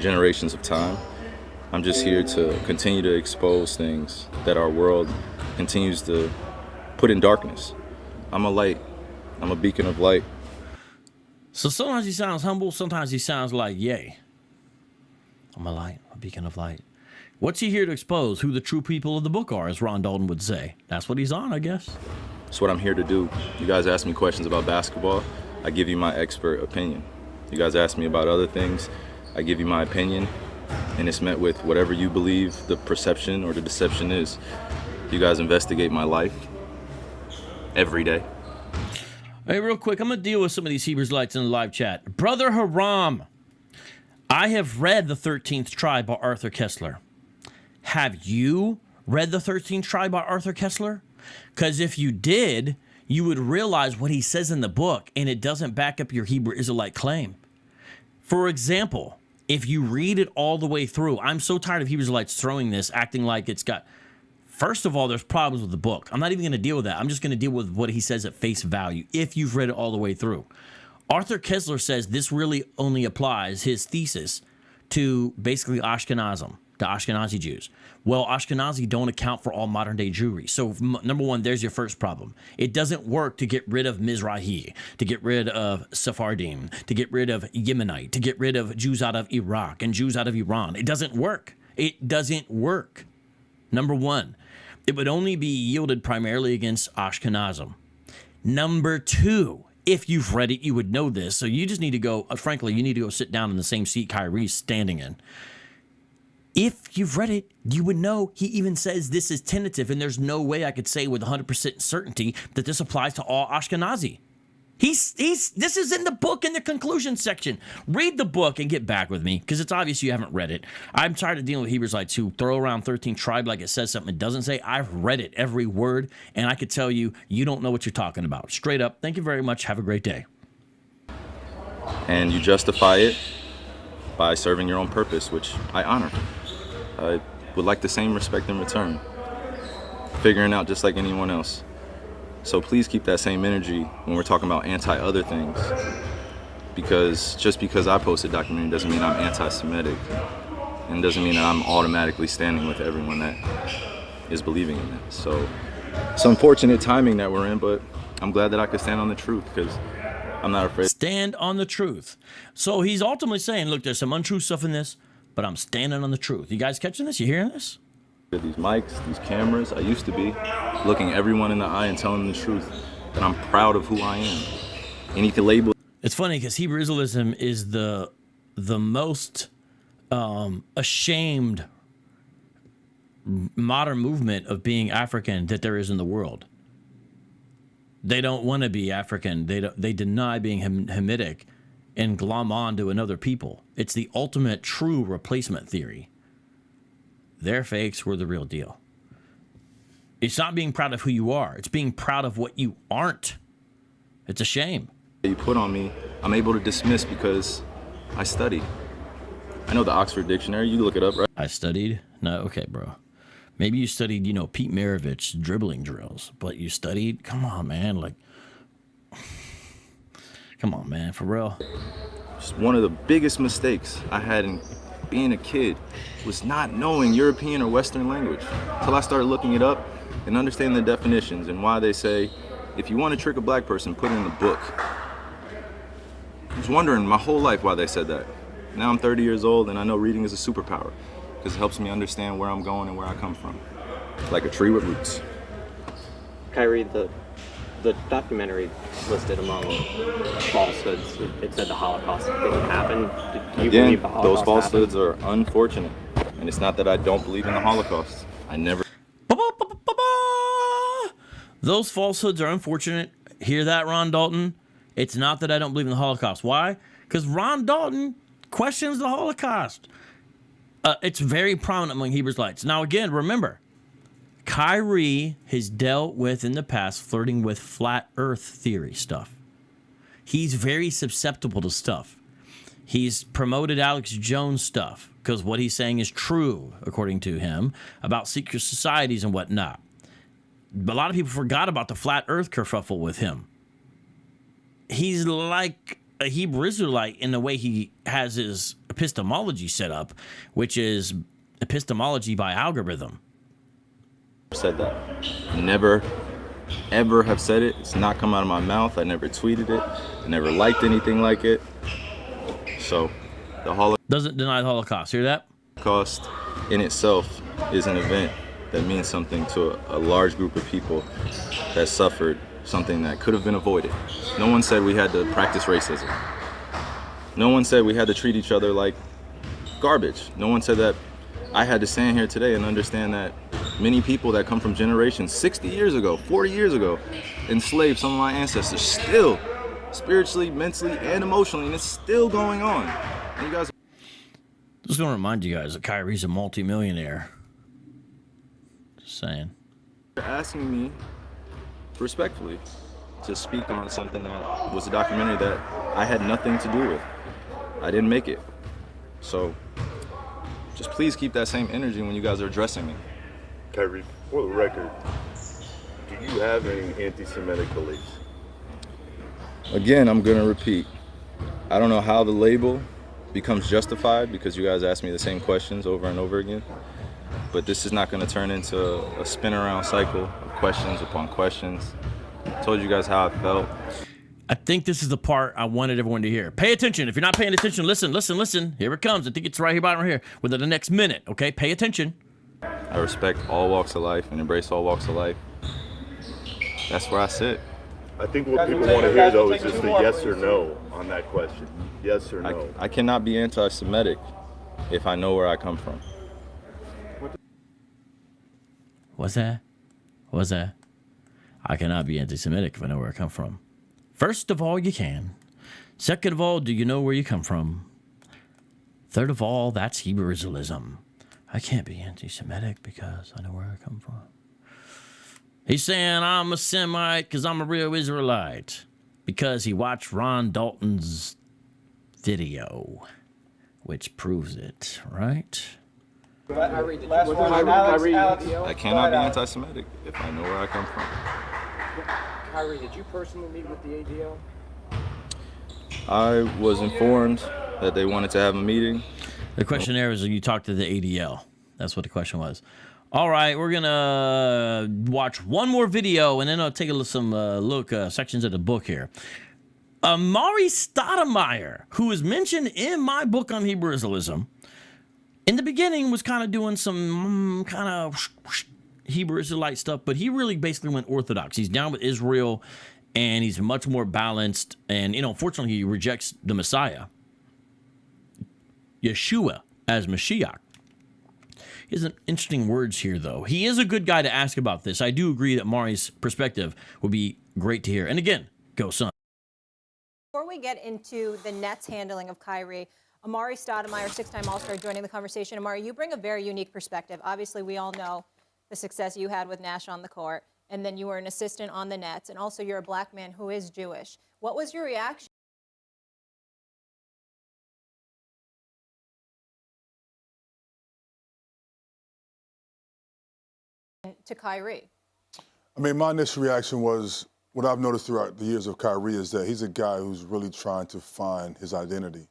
generations of time. I'm just here to continue to expose things that our world continues to put in darkness. I'm a light. I'm a beacon of light. So sometimes he sounds humble, sometimes he sounds like, yay. I'm a light, a beacon of light. What's he here to expose? Who the true people of the book are, as Ron Dalton would say. That's what he's on, I guess. That's what I'm here to do. You guys ask me questions about basketball, I give you my expert opinion. You guys ask me about other things, I give you my opinion, and it's met with whatever you believe the perception or the deception is. You guys investigate my life every day. Hey, real quick, I'm going to deal with some of these Hebrews lights in the live chat. Brother Haram, I have read The 13th Tribe by Arthur Koestler. Have you read The 13th Tribe by Arthur Koestler? Because if you did, you would realize what he says in the book, and it doesn't back up your Hebrew Israelite claim. For example, if you read it all the way through, I'm so tired of Hebrew Israelites throwing this, acting like it's got... First of all, there's problems with the book. I'm not even going to deal with that. I'm just going to deal with what he says at face value, if you've read it all the way through. Arthur Koestler says this really only applies, his thesis, to basically Ashkenazim, the Ashkenazi Jews. Well, Ashkenazi don't account for all modern-day Jewry. So, number one, there's your first problem. It doesn't work to get rid of Mizrahi, to get rid of Sephardim, to get rid of Yemenite, to get rid of Jews out of Iraq and Jews out of Iran. It doesn't work. It doesn't work. Number one, it would only be yielded primarily against Ashkenazim. Number two, if you've read it, you would know this. So you just need to go, frankly, you need to go sit down in the same seat Kyrie's standing in. If you've read it, you would know he even says this is tentative, and there's no way I could say with 100% certainty that this applies to all Ashkenazi. This is in the book in the conclusion section. Read the book and get back with me, because it's obvious you haven't read it. I'm tired of dealing with Hebrew Israelites who throw around 13 tribe like it says something it doesn't say. I've read it, every word, and I could tell you, you don't know what you're talking about. Straight up, thank you very much. Have a great day. And you justify it by serving your own purpose, which I honor. I would like the same respect in return. Figuring out just like anyone else. So please keep that same energy when we're talking about anti-other things. Because just because I post a documentary doesn't mean I'm anti-Semitic. And doesn't mean that I'm automatically standing with everyone that is believing in that. So it's unfortunate timing that we're in, but I'm glad that I could stand on the truth because I'm not afraid. Stand on the truth. So he's ultimately saying, look, there's some untrue stuff in this, but I'm standing on the truth. You guys catching this? You hearing this? These mics, these cameras, I used to be looking everyone in the eye and telling them the truth. And I'm proud of who I am. And you can label. It's funny because Hebrew Israelism is the most ashamed modern movement of being African that there is in the world. They don't want to be African. They deny being Hamitic and glom on to another people. It's the ultimate true replacement theory. Their fakes were the real deal. It's not being proud of who you are. It's being proud of what you aren't. It's a shame. You put on me, I'm able to dismiss because I studied. I know the Oxford Dictionary. You look it up, right? I studied? No, okay, bro. Maybe you studied, Pete Maravich's dribbling drills, but you studied? Come on, man. Come on, man, for real. Just one of the biggest mistakes I had in being a kid was not knowing European or Western language until I started looking it up and understanding the definitions and why they say, if you want to trick a black person, put it in the book. I was wondering my whole life why they said that. Now I'm 30 years old and I know reading is a superpower because it helps me understand where I'm going and where I come from. Like a tree with roots. Kyrie, the documentary listed among falsehoods. It said the Holocaust didn't happen. Do you believe the Holocaust those falsehoods happened? are unfortunate. And it's not that I don't believe in the Holocaust. I never. Those falsehoods are unfortunate. Hear that, Ron Dalton? It's not that I don't believe in the Holocaust. Why? Because Ron Dalton questions the Holocaust. It's very prominent among Hebrew Israelites. Now, again, remember, Kyrie has dealt with in the past flirting with flat earth theory stuff. He's very susceptible to stuff. He's promoted Alex Jones stuff because what he's saying is true, according to him, about secret societies and whatnot. But a lot of people forgot about the flat earth kerfuffle with him. He's like a Hebrew Israelite in the way he has his epistemology set up, which is epistemology by algorithm. Said that. Never, ever have said it. It's not come out of my mouth. I never tweeted it. I never liked anything like it. So, the Holocaust doesn't deny the Holocaust. Hear that? Holocaust in itself is an event that means something to a large group of people that suffered something that could have been avoided. No one said we had to practice racism. No one said we had to treat each other like garbage. No one said that I had to stand here today and understand that many people that come from generations 60 years ago, 40 years ago, enslaved some of my ancestors still, spiritually, mentally, and emotionally, and it's still going on. And you guys... Just going to remind you guys that Kyrie's a multimillionaire. Just saying. You're asking me, respectfully, to speak on something that was a documentary that I had nothing to do with. I didn't make it. So, just please keep that same energy when you guys are addressing me. Kyrie, for the record, do you have any anti-Semitic beliefs? Again, I'm going to repeat. I don't know how the label becomes justified because you guys ask me the same questions over and over again. But this is not going to turn into a spin around cycle of questions upon questions. I told you guys how I felt. I think this is the part I wanted everyone to hear. Pay attention. If you're not paying attention, listen, listen, listen. Here it comes. I think it's right here, bottom right here, within the next minute. Okay, pay attention. I respect all walks of life and embrace all walks of life. That's where I sit. I think what people want to hear, though, is just a yes or no on that question. Yes or no. I cannot be anti-Semitic if I know where I come from. What's that? What's that? I cannot be anti-Semitic if I know where I come from. First of all, you can. Second of all, do you know where you come from? Third of all, that's Hebrew Israelism. I can't be anti-Semitic because I know where I come from. He's saying I'm a Semite because I'm a real Israelite. Because he watched Ron Dalton's video, which proves it, right? I cannot be anti-Semitic if I know where I come from. Kyrie, did you personally meet with the ADL? I was informed that they wanted to have a meeting. The question there is, you talked to the ADL. That's what the question was. All right, we're going to watch one more video, and then I'll take a look sections of the book here. Amari Stoudemire, who is mentioned in my book on Hebrew Israelism, in the beginning was kind of doing some kind of Hebrew Israelite stuff, but he really basically went Orthodox. He's down with Israel, and he's much more balanced. And, unfortunately, he rejects the Messiah, Yeshua, as Mashiach. He has interesting words here, though. He is a good guy to ask about this. I do agree that Mari's perspective would be great to hear. And again, go Sun. Before we get into the Nets' handling of Kyrie, Amari Stoudemire, six-time All-Star, joining the conversation. Amari, you bring a very unique perspective. Obviously, we all know the success you had with Nash on the court, and then you were an assistant on the Nets, and also you're a black man who is Jewish. What was your reaction to Kyrie? I mean, my initial reaction was, what I've noticed throughout the years of Kyrie is that he's a guy who's really trying to find his identity.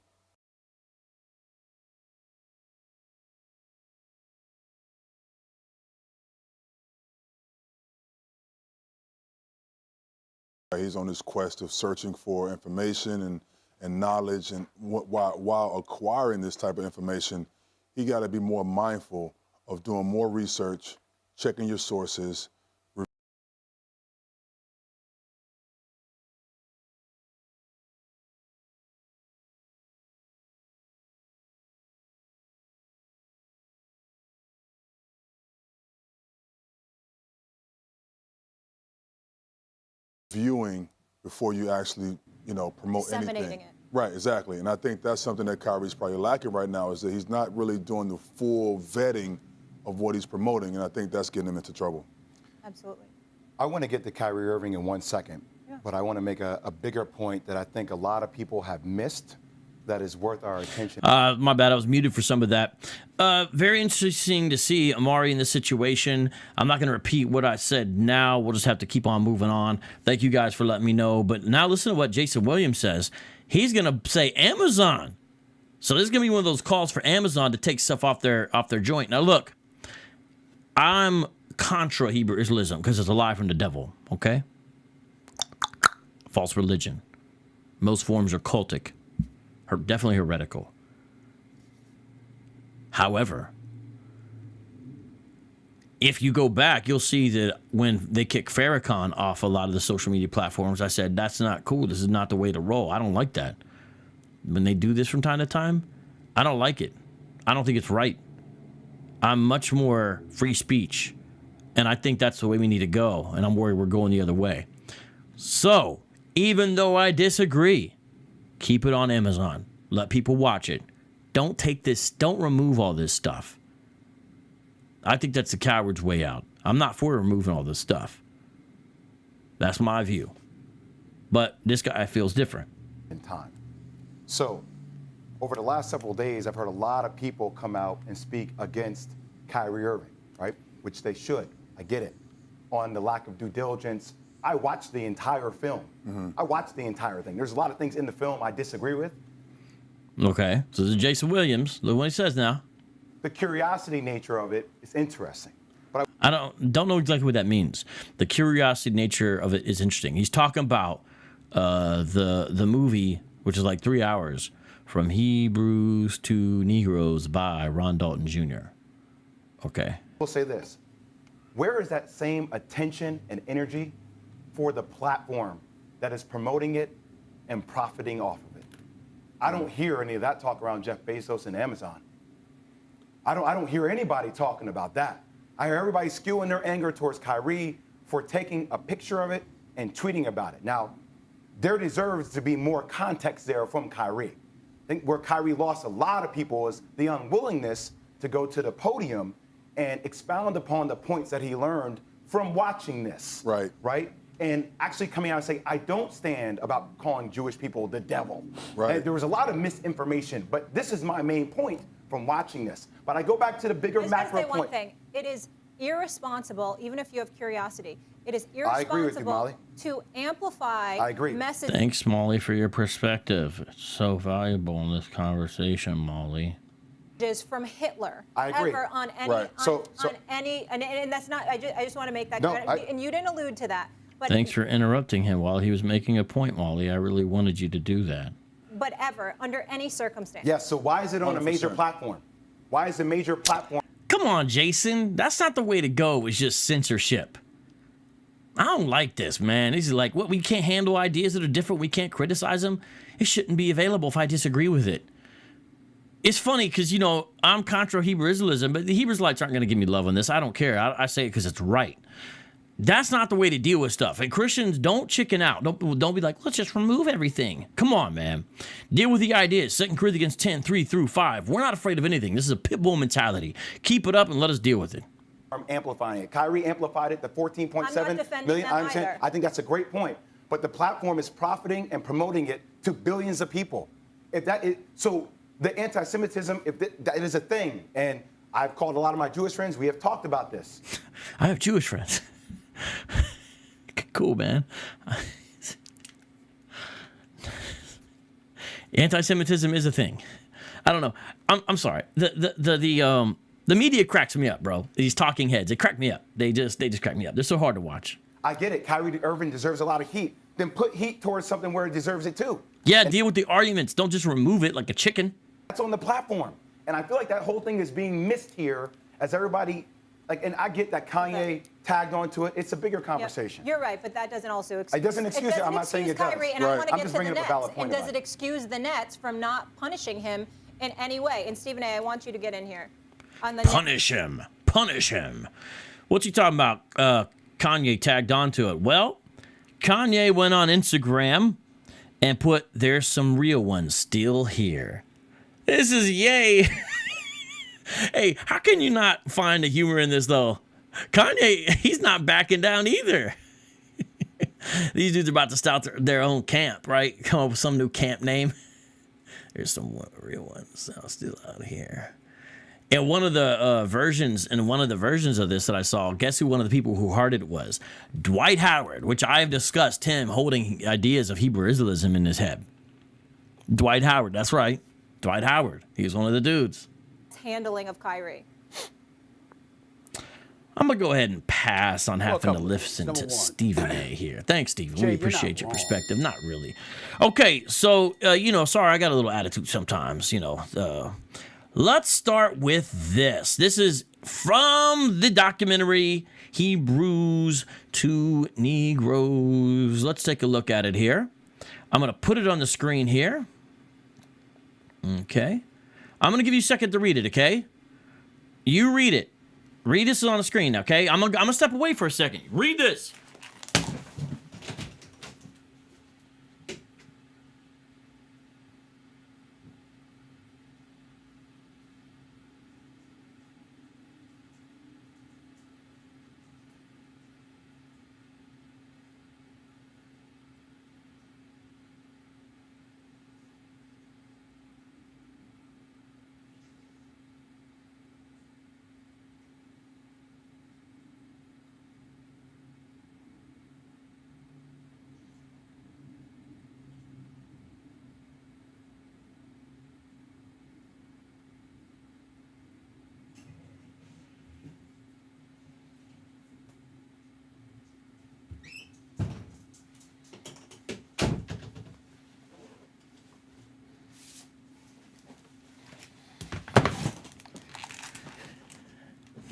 He's on this quest of searching for information and knowledge, and while acquiring this type of information, he got to be more mindful of doing more research, checking your sources, viewing before you actually, promote Disseminating anything. it. Right, exactly. And I think that's something that Kyrie's probably lacking right now, is that he's not really doing the full vetting of what he's promoting, and I think that's getting him into trouble. Absolutely. I want to get to Kyrie Irving in 1 second, but I want to make a bigger point that I think a lot of people have missed that is worth our attention. My bad, I was muted for some of that. Very interesting to see Amari in this situation. I'm not going to repeat what I said now. We'll just have to keep on moving on. Thank you guys for letting me know. But now listen to what Jason Williams says. He's going to say Amazon. So this is going to be one of those calls for Amazon to take stuff off their joint. Now look, I'm contra Hebrew Israelism because it's a lie from the devil, okay? False religion. Most forms are cultic. Definitely heretical. However, if you go back, you'll see that when they kick Farrakhan off a lot of the social media platforms, I said, that's not cool. This is not the way to roll. I don't like that. When they do this from time to time, I don't like it. I don't think it's right. I'm much more free speech, and I think that's the way we need to go, and I'm worried we're going the other way. So, even though I disagree, keep it on Amazon. Let people watch it. Don't take this, don't remove all this stuff. I think that's the coward's way out. I'm not for removing all this stuff. That's my view. But this guy feels different. In time. So, over the last several days, I've heard a lot of people come out and speak against Kyrie Irving, right? Which they should. I get it. On the lack of due diligence. I watched the entire film. I watched the entire thing. There's a lot of things in the film I disagree with. Okay, so this is Jason Williams. Look what he says now. The curiosity nature of it is interesting. But I don't know exactly what that means. The curiosity nature of it is interesting. He's talking about the movie, which is like 3 hours, From Hebrews to Negroes by Ron Dalton Jr. Okay. We'll say this. Where is that same attention and energy for the platform that is promoting it and profiting off of it? I don't hear any of that talk around Jeff Bezos and Amazon. I don't hear anybody talking about that. I hear everybody skewing their anger towards Kyrie for taking a picture of it and tweeting about it. Now, there deserves to be more context there from Kyrie. I think where Kyrie lost a lot of people is the unwillingness to go to the podium and expound upon the points that he learned from watching this. Right? And actually coming out and saying, I don't stand about calling Jewish people the devil. And there was a lot of misinformation, but this is my main point from watching this. But I go back to the bigger macro point. One thing. It is irresponsible, even if you have curiosity, it is I agree with you, irresponsible Molly. to amplify messages. Thanks, Molly, for your perspective. It's so valuable in this conversation, Molly. From Hitler. I agree. Ever on any, on any, and that's not, I just want to make that clear. And you didn't allude to that. But Thanks for interrupting him while he was making a point, Molly. I really wanted you to do that. But ever, under any circumstance. Yes, so why is it on a major platform? Why is a major platform? Come on, Jason. That's not the way to go. It's just censorship. I don't like this, man. This is like, what, we can't handle ideas that are different. We can't criticize them. It shouldn't be available if I disagree with it. It's funny because, I'm contra Hebrew Israelism, but the Hebrew Israelites aren't going to give me love on this. I don't care. I say it because it's right. That's not the way to deal with stuff. And Christians, don't chicken out. Don't be like, let's just remove everything. Come on, man. Deal with the ideas. 2 Corinthians 10, 3-5. We're not afraid of anything. This is a pit bull mentality. Keep it up and let us deal with it. I'm amplifying it. Kyrie amplified it, the 14.7 million. I understand. I think that's a great point. But the platform is profiting and promoting it to billions of people. So the anti-Semitism, if that is a thing, and I've called a lot of my Jewish friends, we have talked about this. I have Jewish friends. Cool, man. Anti-Semitism is a thing. I don't know. I'm sorry. The media cracks me up, bro. These talking heads, they crack me up. They just crack me up. They're so hard to watch. I get it. Kyrie Irving deserves a lot of heat. Then put heat towards something where it deserves it too. Yeah, deal with the arguments. Don't just remove it like a chicken. That's on the platform. And I feel like that whole thing is being missed here as everybody, and I get that Kanye tagged onto it. It's a bigger conversation. Yep. You're right, but that doesn't also excuse. It doesn't excuse it. I'm not saying it does. Kyrie, and I want to I'm get just to bringing the up a valid Nets. point. And does it excuse the Nets from not punishing him in any way? And Stephen A., I want you to get in here. On the Punish him. Punish him. What's he talking about? Kanye tagged onto it. Well, Kanye went on Instagram and put, "There's some real ones still here." This is yay. Hey, how can you not find the humor in this, though? Kanye, he's not backing down either. These dudes are about to start their own camp, right? Come up with some new camp name. There's some real ones still out here. And one of the versions of this that I saw, guess who one of the people who hearted it was? Dwight Howard, which I have discussed him holding ideas of Hebrew Israelism in his head. Dwight Howard, that's right. Dwight Howard. He was one of the dudes. Handling of Kyrie. I'm going to go ahead and pass on having to listen to Stephen A. here. Thanks, Stephen. Jay, we you're appreciate not your wrong. perspective. Not really. Okay, so, sorry, I got a little attitude sometimes, Let's start with this. This is from the documentary Hebrews to Negroes. Let's take a look at it here. I'm going to put it on the screen here. Okay. I'm going to give you a second to read it, okay? You read it. Read this on the screen, okay? I'm gonna step away for a second. Read this.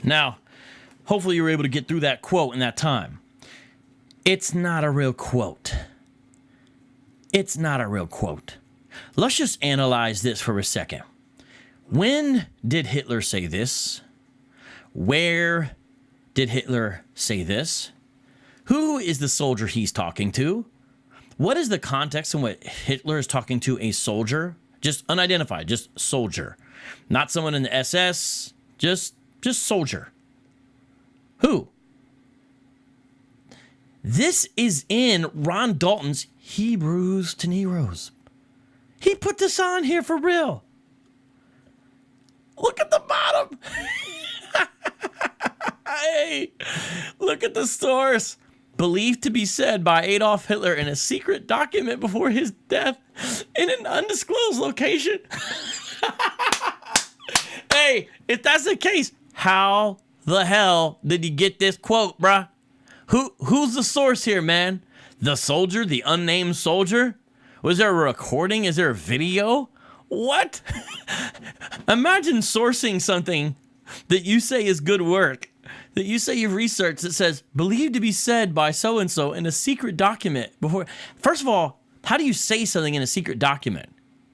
Now, hopefully you were able to get through that quote in that time. It's not a real quote. It's not a real quote. Let's just analyze this for a second. When did Hitler say this? Where did Hitler say this? Who is the soldier he's talking to? What is the context in what Hitler is talking to a soldier? Just unidentified, just soldier. Not someone in the SS, just soldier. Who? This is in Ron Dalton's Hebrews to Negroes. He put this on here for real. Look at the bottom. Hey, look at the source. Believed to be said by Adolf Hitler in a secret document before his death in an undisclosed location. Hey, if that's the case, how the hell did you get this quote, bruh? Who's the source here, man? The soldier, the unnamed soldier? Was there a recording? Is there a video? What? Imagine sourcing something that you say is good work, that you say you've researched, that says, believed to be said by so-and-so in a secret document before. First of all, how do you say something in a secret document?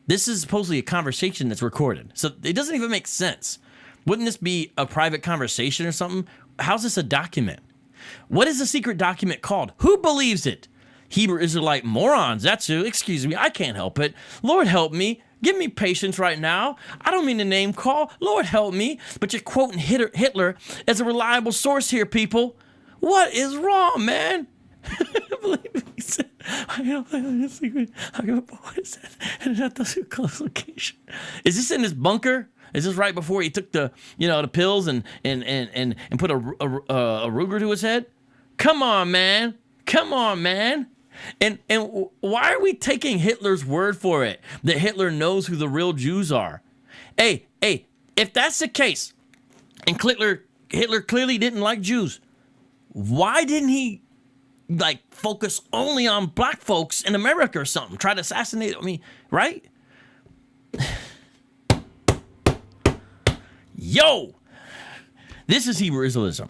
This is supposedly a conversation that's recorded. So it doesn't even make sense. Wouldn't this be a private conversation or something? How's this a document? What is a secret document called? Who believes it? Hebrew Israelite morons, that's who. Excuse me, I can't help it. Lord help me. Give me patience right now. I don't mean to name call. Lord help me. But you're quoting Hitler as a reliable source here, people. What is wrong, man? Believe me, said, I don't know secret. What is that? And not the close location. Is this in his bunker? Is this right before he took the pills and put a Ruger to his head? Come on, man. Come on, man. And why are we taking Hitler's word for it that Hitler knows who the real Jews are? Hey, if that's the case, and Hitler clearly didn't like Jews, why didn't he focus only on black folks in America or something? Try to assassinate right? Yo, this is Hebrew Israelism.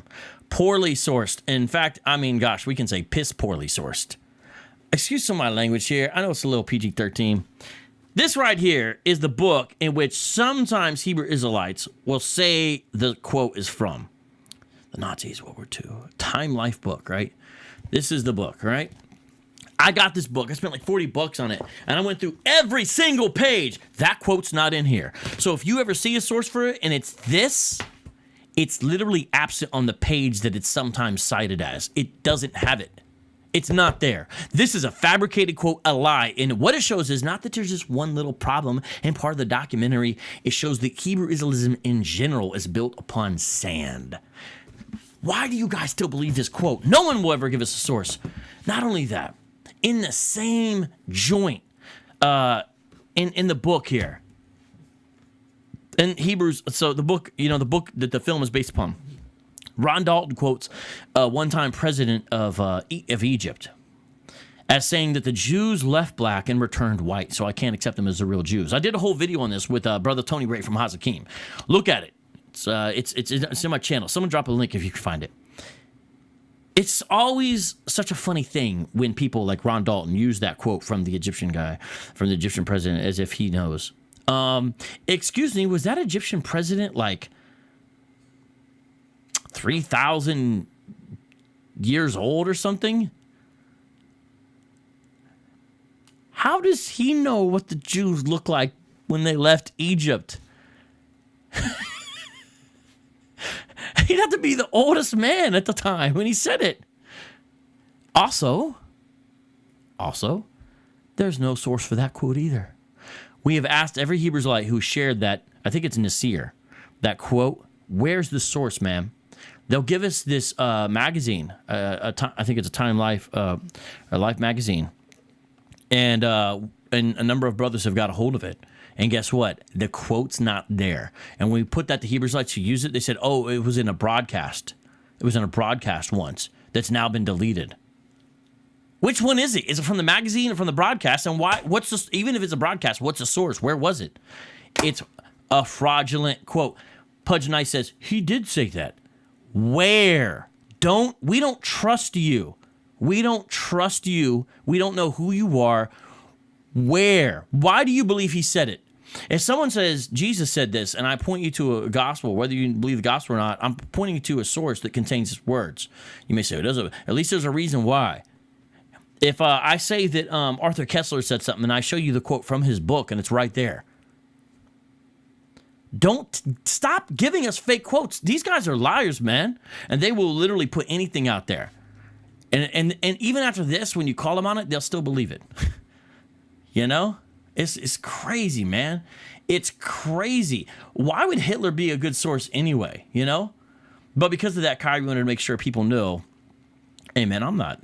Poorly sourced. In fact, gosh, we can say piss poorly sourced. Excuse some of my language here. I know it's a little PG-13. This right here is the book in which sometimes Hebrew Israelites will say the quote is from. The Nazis, World War II. Time Life book, right? This is the book, right? I got this book. I spent like $40 on it, and I went through every single page. That quote's not in here. So if you ever see a source for it and it's this, it's literally absent on the page that it's sometimes cited as. It doesn't have it. It's not there. This is a fabricated quote, a lie. And what it shows is not that there's just one little problem in part of the documentary. It shows that Hebrew Israelism in general is built upon sand. Why do you guys still believe this quote? No one will ever give us a source. Not only that, in the same joint, in the book here, in Hebrews, so the book, the book that the film is based upon, Ron Dalton quotes a one-time president of Egypt as saying that the Jews left black and returned white, so I can't accept them as the real Jews. I did a whole video on this with Brother Tony Ray from Hazakim. Look at it. It's in my channel. Someone drop a link if you can find it. It's always such a funny thing when people like Ron Dalton use that quote from the Egyptian guy, from the Egyptian president, as if he knows. Excuse me, was that Egyptian president like 3,000 years old or something? How does he know what the Jews look like when they left Egypt? He'd have to be the oldest man at the time when he said it. Also, there's no source for that quote either. We have asked every Hebrew Israelite who shared that, I think it's Nasir, that quote, where's the source, ma'am? They'll give us this magazine, I think it's a Time Life, a Life magazine, and a number of brothers have got a hold of it. And guess what? The quote's not there. And when we put that to Hebrew Israelites who use it, they said, oh, it was in a broadcast. It was in a broadcast once that's now been deleted. Which one is it? Is it from the magazine or from the broadcast? And why? Even if it's a broadcast, what's the source? Where was it? It's a fraudulent quote. Pudge Knight says, he did say that. Where? We don't trust you. We don't trust you. We don't know who you are. Where? Why do you believe he said it? If someone says, Jesus said this, and I point you to a gospel, whether you believe the gospel or not, I'm pointing you to a source that contains his words. You may say, at least there's a reason why. If I say that Arthur Kessler said something, and I show you the quote from his book, and it's right there. Don't stop giving us fake quotes. These guys are liars, man. And they will literally put anything out there. And even after this, when you call them on it, they'll still believe it. You know? It's crazy, man. It's crazy. Why would Hitler be a good source anyway, you know? But because of that, Kyrie wanted to make sure people know, hey, man, I'm not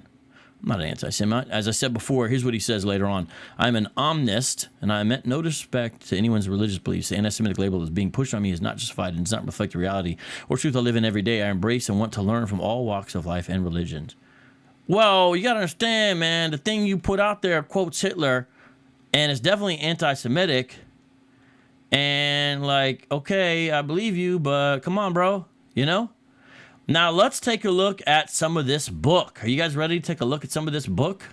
an anti-Semite. As I said before, here's what he says later on. I'm an omnist, and I meant no disrespect to anyone's religious beliefs. The anti-Semitic label that's being pushed on me is not justified and does not reflect the reality or truth I live in every day. I embrace and want to learn from all walks of life and religions. Well, you got to understand, man, the thing you put out there quotes Hitler, and it's definitely anti-Semitic. And like, okay, I believe you, but come on, bro, you know? Now, let's take a look at some of this book. Are you guys ready to take a look at some of this book?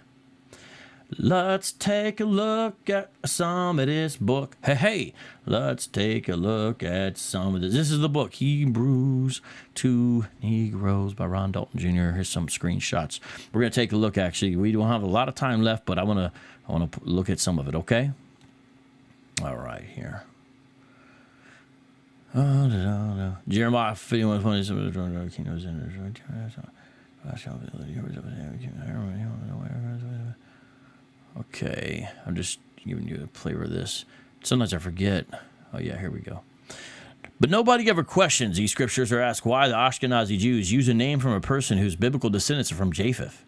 Let's take a look at some of this book. Hey, let's take a look at some of this. This is the book, Hebrews to Negroes by Ron Dalton Jr. Here's some screenshots. We're going to take a look, actually. We don't have a lot of time left, but I want to look at some of it, okay? All right, here. Jeremiah 51. Okay, I'm just giving you a flavor of this. Sometimes I forget. Oh yeah, here we go. But nobody ever questions these scriptures or asks why the Ashkenazi Jews use a name from a person whose biblical descendants are from Japheth.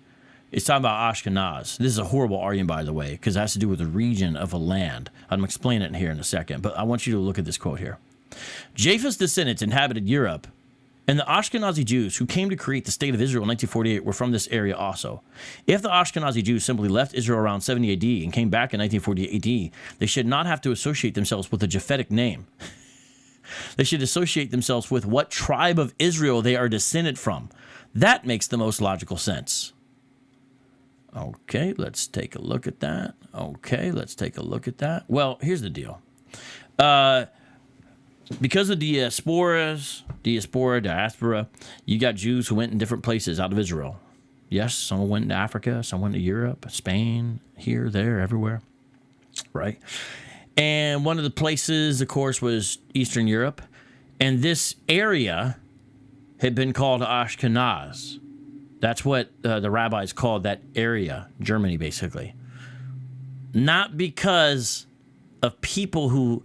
It's talking about Ashkenaz. This is a horrible argument, by the way, because it has to do with the region of a land. I'm explaining it here in a second, but I want you to look at this quote here. Japheth's descendants inhabited Europe, and the Ashkenazi Jews who came to create the state of Israel in 1948 were from this area also. If the Ashkenazi Jews simply left Israel around 70 AD and came back in 1948 AD, they should not have to associate themselves with a Japhetic name. They should associate themselves with what tribe of Israel they are descended from. That makes the most logical sense. Okay, let's take a look at that. Well, here's the deal. Because of diaspora, you got Jews who went in different places out of Israel. Yes, some went to Africa, some went to Europe, Spain, here, there, everywhere, right? And one of the places, of course, was Eastern Europe. And this area had been called Ashkenaz. That's what the rabbis called that area, Germany, basically. Not because of people who,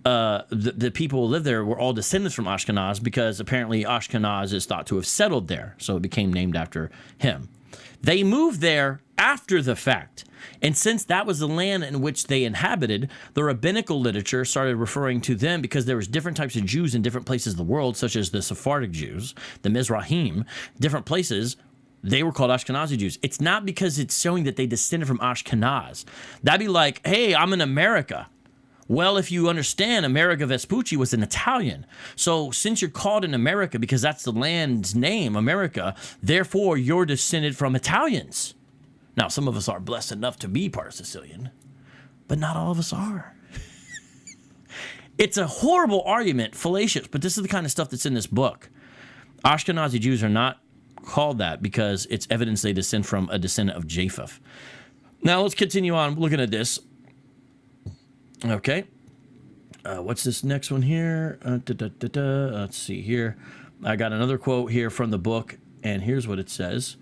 the people who lived there were all descendants from Ashkenaz, because apparently Ashkenaz is thought to have settled there, so it became named after him. They moved there after the fact, and since that was the land in which they inhabited, the rabbinical literature started referring to them because there was different types of Jews in different places of the world, such as the Sephardic Jews, the Mizrahim, different places. They were called Ashkenazi Jews. It's not because it's showing that they descended from Ashkenaz. That'd be like, hey, I'm in America. Well, if you understand, Amerigo Vespucci was an Italian. So since you're called in America because that's the land's name, America, therefore you're descended from Italians. Now, some of us are blessed enough to be part of Sicilian, but not all of us are. It's a horrible argument, fallacious, but this is the kind of stuff that's in this book. Ashkenazi Jews are not called that because it's evidence they descend from a descendant of Japheth. Now, let's continue on looking at this. Okay. What's this next one here? Let's see here. I got another quote here from the book, and here's what it says.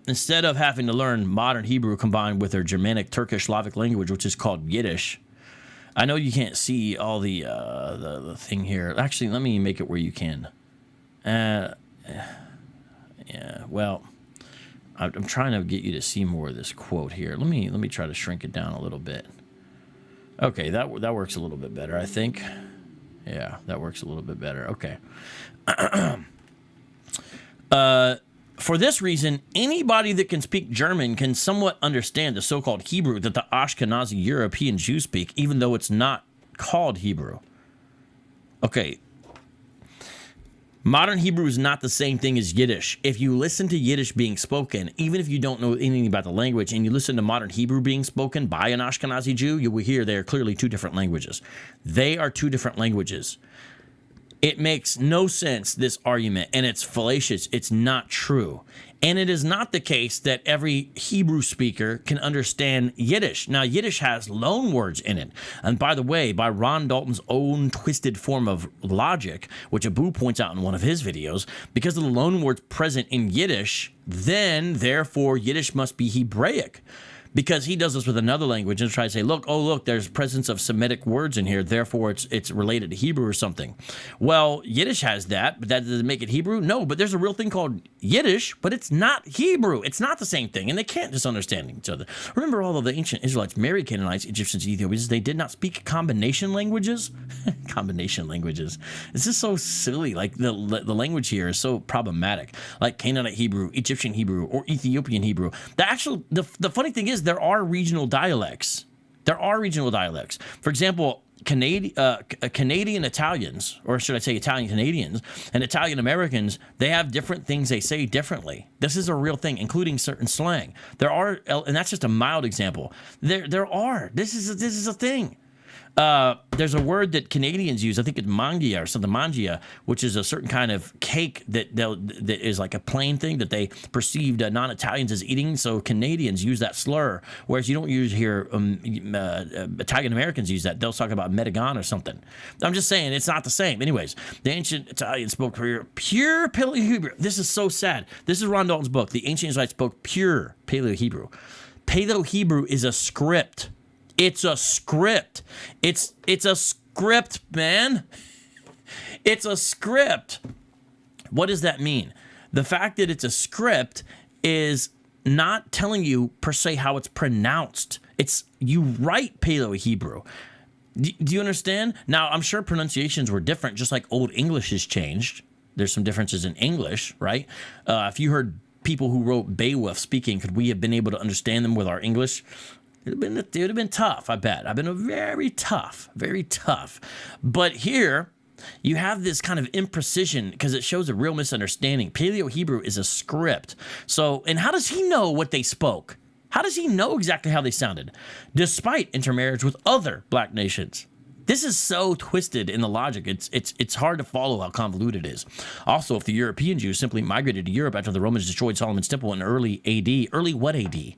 Instead of having to learn modern Hebrew combined with their Germanic, Turkish, Slavic language, which is called Yiddish. I know you can't see all the thing here. Actually, let me make it where you can. Yeah, well, I'm trying to get you to see more of this quote here. Let me try to shrink it down a little bit. Okay, that works a little bit better, I think. Yeah, that works a little bit better. Okay. For this reason, anybody that can speak German can somewhat understand the so-called Hebrew that the Ashkenazi European Jews speak, even though it's not called Hebrew. Okay. Modern Hebrew is not the same thing as Yiddish. If you listen to Yiddish being spoken, even if you don't know anything about the language, and you listen to modern Hebrew being spoken by an Ashkenazi Jew, you will hear they are clearly two different languages. They are two different languages. It makes no sense, this argument, and it's fallacious. It's not true. And it is not the case that every Hebrew speaker can understand Yiddish. Now, Yiddish has loan words in it. And by the way, by Ron Dalton's own twisted form of logic, which Abu points out in one of his videos, because of the loan words present in Yiddish, then, therefore, Yiddish must be Hebraic. Because he does this with another language and tries to say, look, there's presence of Semitic words in here, therefore it's related to Hebrew or something. Well, Yiddish has that, but that doesn't make it Hebrew? No, but there's a real thing called Yiddish, but it's not Hebrew. It's not the same thing, and they can't just understand each other. Remember, although the ancient Israelites married Canaanites, Egyptians, Ethiopians, they did not speak combination languages? Combination languages. This is so silly. Like, the language here is so problematic. Like Canaanite Hebrew, Egyptian Hebrew, or Ethiopian Hebrew. The funny thing is, there are regional dialects. There are regional dialects. For example, Canadian Italians, or should I say Italian Canadians, and Italian Americans, they have different things they say differently. This is a real thing, including certain slang. There are, and that's just a mild example. This is a thing. There's a word that Canadians use, I think it's mangia or something, mangia, which is a certain kind of cake that is like a plain thing that they perceived non-Italians as eating. So Canadians use that slur, whereas you don't use here, Italian Americans use that. They'll talk about Medigan or something. I'm just saying it's not the same. Anyways, the ancient Italians spoke pure Paleo Hebrew. This is so sad. This is Ron Dalton's book. The ancient Israelites spoke pure Paleo Hebrew. Paleo Hebrew is a script. It's a script. It's a script, man. It's a script. What does that mean? The fact that it's a script is not telling you per se how it's pronounced. You write Paleo Hebrew. Do you understand? Now, I'm sure pronunciations were different, just like Old English has changed. There's some differences in English, right? If you heard people who wrote Beowulf speaking, could we have been able to understand them with our English? It would have been tough, I bet. I've been very tough. But here, you have this kind of imprecision because it shows a real misunderstanding. Paleo Hebrew is a script. So, and how does he know what they spoke? How does he know exactly how they sounded? Despite intermarriage with other black nations. This is so twisted in the logic. It's hard to follow how convoluted it is. Also, if the European Jews simply migrated to Europe after the Romans destroyed Solomon's temple in early AD, early what AD?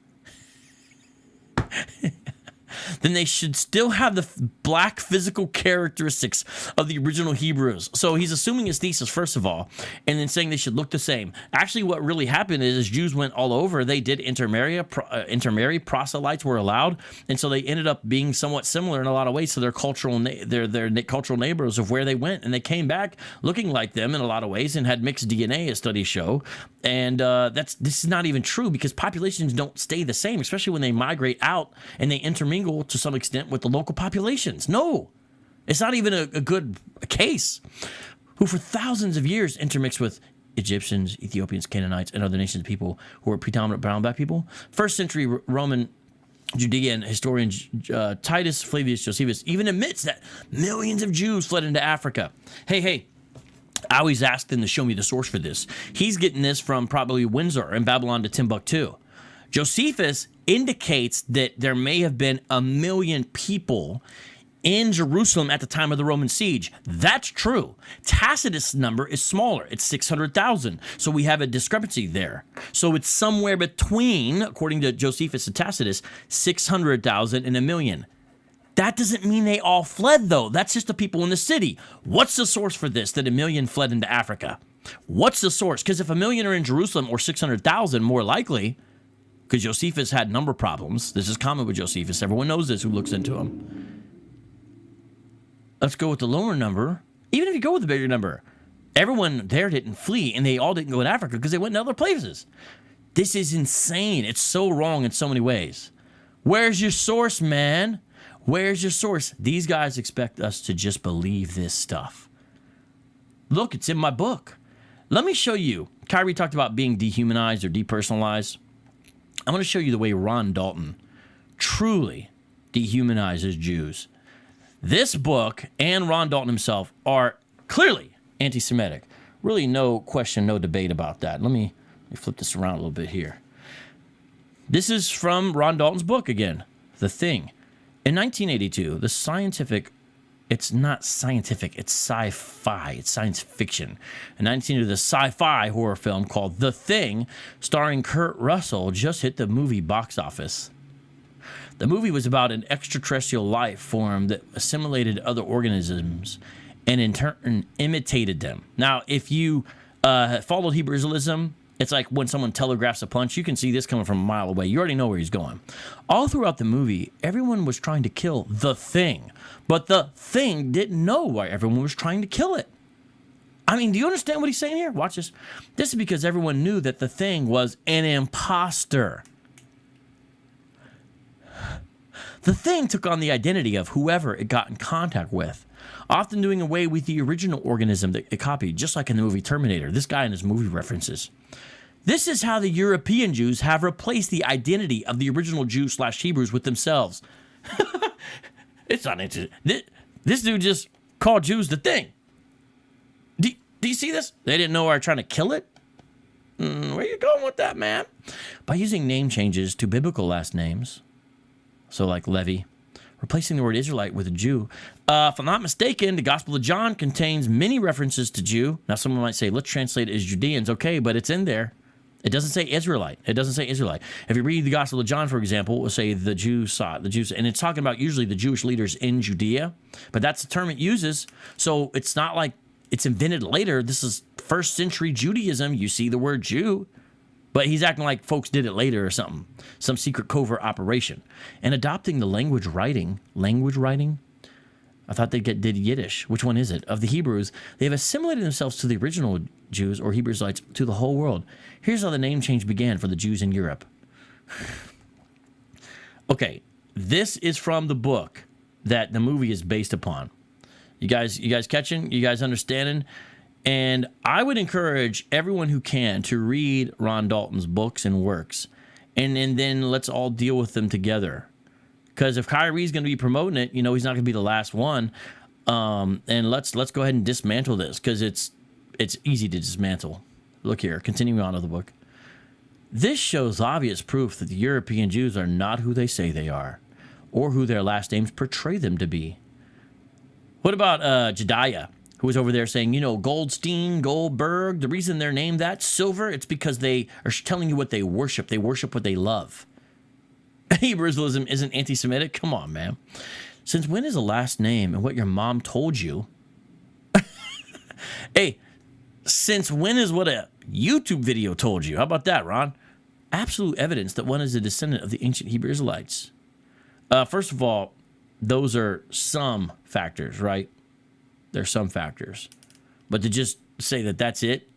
Then they should still have the black physical characteristics of the original Hebrews. So he's assuming his thesis, first of all, and then saying they should look the same. Actually, what really happened is Jews went all over. They did intermarry. Proselytes were allowed, and so they ended up being somewhat similar in a lot of ways to their cultural cultural neighbors of where they went, and they came back looking like them in a lot of ways and had mixed DNA, as studies show. And this is not even true, because populations don't stay the same, especially when they migrate out and they intermingle to some extent with the local populations. No, it's not even a good case. Who for thousands of years intermixed with Egyptians, Ethiopians, Canaanites, and other nations of people who were predominant brown black people. First century Roman Judean historian Titus Flavius Josephus even admits that millions of Jews fled into Africa. Hey, I always ask them to show me the source for this. He's getting this from probably Windsor and Babylon to Timbuktu. Josephus indicates that there may have been 1 million people in Jerusalem at the time of the Roman siege. That's true. Tacitus' number is smaller. It's 600,000. So we have a discrepancy there. So it's somewhere between, according to Josephus and Tacitus, 600,000 and 1 million. That doesn't mean they all fled, though. That's just the people in the city. What's the source for this, that 1 million fled into Africa? What's the source? Because if 1 million are in Jerusalem, or 600,000 more likely, because Josephus had number problems. This is common with Josephus. Everyone knows this who looks into him. Let's go with the lower number. Even if you go with the bigger number, everyone there didn't flee, and they all didn't go to Africa because they went to other places. This is insane. It's so wrong in so many ways. Where's your source, man? Where's your source? These guys expect us to just believe this stuff. Look, it's in my book. Let me show you. Kyrie talked about being dehumanized or depersonalized. I'm going to show you the way Ron Dalton truly dehumanizes Jews. This book and Ron Dalton himself are clearly anti-Semitic. Really no question, no debate about that. Let me flip this around a little bit here. This is from Ron Dalton's book again, The Thing. In 1982, it's not scientific, it's sci-fi, it's science fiction. In 1982, the sci-fi horror film called The Thing, starring Kurt Russell, just hit the movie box office. The movie was about an extraterrestrial life form that assimilated other organisms and in turn imitated them. Now, if you followed Hebrew Israelism, it's like when someone telegraphs a punch, you can see this coming from a mile away. You already know where he's going. All throughout the movie, everyone was trying to kill the Thing. But the Thing didn't know why everyone was trying to kill it. I mean, do you understand what he's saying here? Watch this. This is because everyone knew that the Thing was an imposter. The Thing took on the identity of whoever it got in contact with, often doing away with the original organism that it copied, just like in the movie Terminator. This guy and his movie references. This is how the European Jews have replaced the identity of the original Jews/Hebrews with themselves. It's not interesting. This dude just called Jews the Thing. Do you see this? They didn't know we were trying to kill it? Where you going with that, man? By using name changes to biblical last names, so like Levi, replacing the word Israelite with a Jew. If I'm not mistaken, the Gospel of John contains many references to Jew. Now, someone might say, let's translate it as Judeans. Okay, but it's in there. It doesn't say Israelite. It doesn't say Israelite. If you read the Gospel of John, for example, it will say the Jews saw it, the Jews, and it's talking about usually the Jewish leaders in Judea, but that's the term it uses. So it's not like it's invented later. This is first century Judaism. You see the word Jew, but he's acting like folks did it later or something, some secret covert operation. And adopting the language writing, I thought they did Yiddish. Which one is it? Of the Hebrews, they have assimilated themselves to the original Jews or Hebrew Israelites to the whole world. Here's how the name change began for the Jews in Europe. Okay, this is from the book that the movie is based upon. You guys catching? You guys understanding? And I would encourage everyone who can to read Ron Dalton's books and works, and then let's all deal with them together. Because if Kyrie's going to be promoting it, he's not going to be the last one. And let's go ahead and dismantle this, because it's easy to dismantle. Look here, continuing on with the book. This shows obvious proof that the European Jews are not who they say they are, or who their last names portray them to be. What about Jediah, who was over there saying, you know, Goldstein, Goldberg, the reason they're named that, silver, it's because they are telling you what they worship. They worship what they love. Hebrew Israelism isn't anti-Semitic? Come on, man. Since when is a last name and what your mom told you? Hey, since when is what a YouTube video told you? How about that, Ron? Absolute evidence that one is a descendant of the ancient Hebrew Israelites. First of all, those are some factors, right? There's some factors. But to just say that that's it,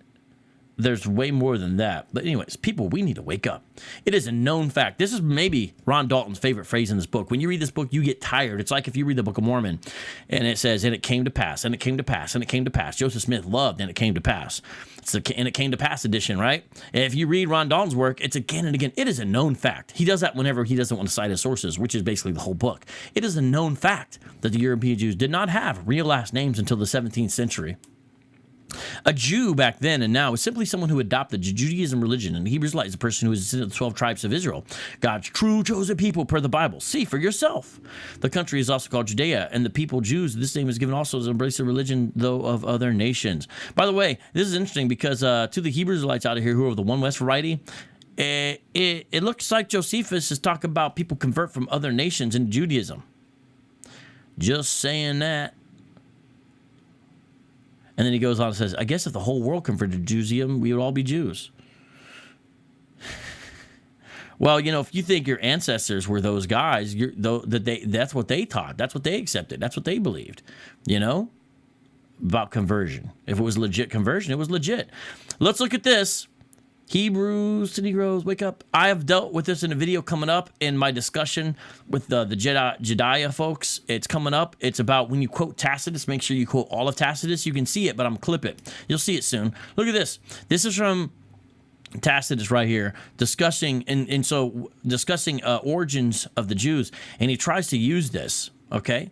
there's way more than that. But anyways, people, we need to wake up. It is a known fact. This is maybe Ron Dalton's favorite phrase in this book. When you read this book, you get tired. It's like if you read the Book of Mormon, and it says, and it came to pass, and it came to pass, and it came to pass. Joseph Smith loved, and it came to pass. It's the and it came to pass edition, right? And if you read Ron Dalton's work, it's again and again. It is a known fact. He does that whenever he doesn't want to cite his sources, which is basically the whole book. It is a known fact that the European Jews did not have real last names until the 17th century. A Jew back then and now is simply someone who adopted Judaism religion, and the Hebrew Israelite is a person who is a descendant of the 12 tribes of Israel, God's true chosen people per the Bible. See for yourself. The country is also called Judea, and the people Jews, this name is given also as embrace the religion, though, of other nations. By the way, this is interesting because to the Hebrew Israelites out of here who are of the One West variety, it looks like Josephus is talking about people convert from other nations into Judaism. Just saying that. And then he goes on and says, I guess if the whole world converted to Judaism, we would all be Jews. Well, you know, if you think your ancestors were those guys, that's what they taught. That's what they accepted. That's what they believed, you know, about conversion. If it was legit conversion, it was legit. Let's look at this. Hebrews to Negroes, wake up. I have dealt with this in a video coming up in my discussion with the Jediah folks. It's coming up. It's about when you quote Tacitus, make sure you quote all of Tacitus. You can see it, but I'm clip it. You'll see it soon. Look at this. This is from Tacitus right here, discussing origins of the Jews, and he tries to use this, okay?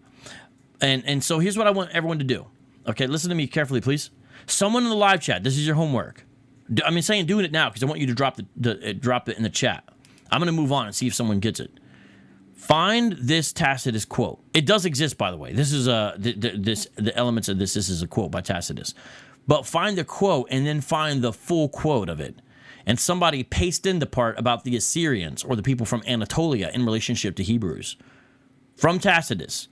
And so here's what I want everyone to do. Okay, listen to me carefully, please. Someone in the live chat, this is your homework. I'm saying doing it now because I want you to drop it in the chat. I'm going to move on and see if someone gets it. Find this Tacitus quote. It does exist, by the way. This is the elements of this. This is a quote by Tacitus. But find the quote and then find the full quote of it. And somebody paste in the part about the Assyrians or the people from Anatolia in relationship to Hebrews. From Tacitus.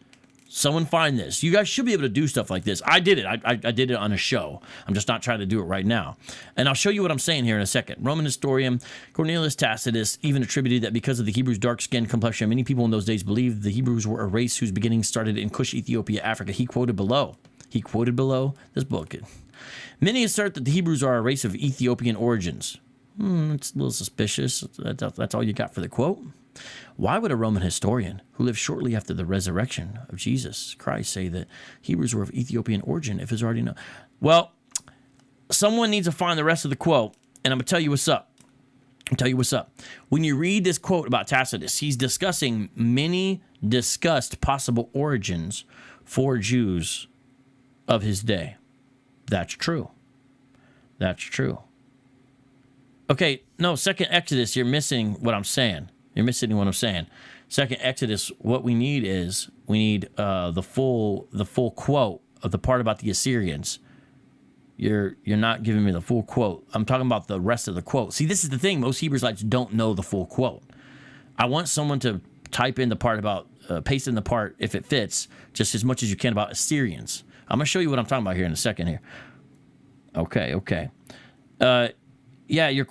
Someone find this. You guys should be able to do stuff like this. I did it. I did it on a show. I'm just not trying to do it right now. And I'll show you what I'm saying here in a second. Roman historian Cornelius Tacitus even attributed that because of the Hebrews' dark skin complexion, many people in those days believed the Hebrews were a race whose beginnings started in Cush, Ethiopia, Africa. He quoted below this book. Many assert that the Hebrews are a race of Ethiopian origins. It's a little suspicious. That's all you got for the quote? Why would a Roman historian who lived shortly after the resurrection of Jesus Christ say that Hebrews were of Ethiopian origin if it's already known? Well, someone needs to find the rest of the quote, and I'm going to tell you what's up. When you read this quote about Tacitus, he's discussing many discussed possible origins for Jews of his day. That's true. Okay, no, second Exodus, you're missing what I'm saying. Second Exodus, what we need is the full quote of the part about the Assyrians. You're not giving me the full quote. I'm talking about the rest of the quote. See, this is the thing. Most Hebrew Israelites don't know the full quote. I want someone to type in the part about, paste in the part, if it fits, just as much as you can about Assyrians. I'm going to show you what I'm talking about here in a second here. Okay. Yeah, you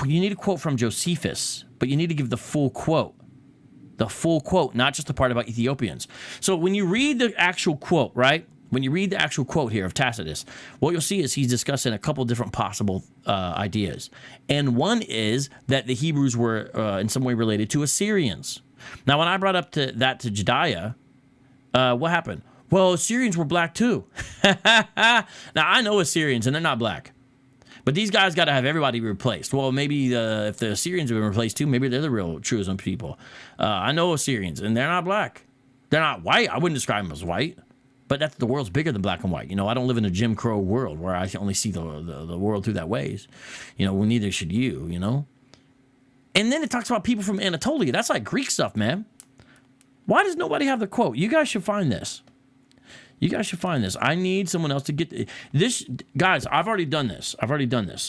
need a quote from Josephus, but you need to give the full quote. The full quote, not just the part about Ethiopians. So when you read the actual quote, right? When you read the actual quote here of Tacitus, what you'll see is he's discussing a couple different possible ideas. And one is that the Hebrews were in some way related to Assyrians. Now, when I brought up to Jediah, what happened? Well, Assyrians were black too. Now, I know Assyrians, and they're not black. But these guys got to have everybody replaced. Well, maybe if the Assyrians have been replaced too, maybe they're the real truism people. I know Assyrians, and they're not black. They're not white. I wouldn't describe them as white. But that's the world's bigger than black and white. You know, I don't live in a Jim Crow world where I only see the world through that ways. You know, well, neither should you, you know. And then it talks about people from Anatolia. That's like Greek stuff, man. Why does nobody have the quote? You guys should find this. You guys should find this. I need someone else to get this. Guys, I've already done this.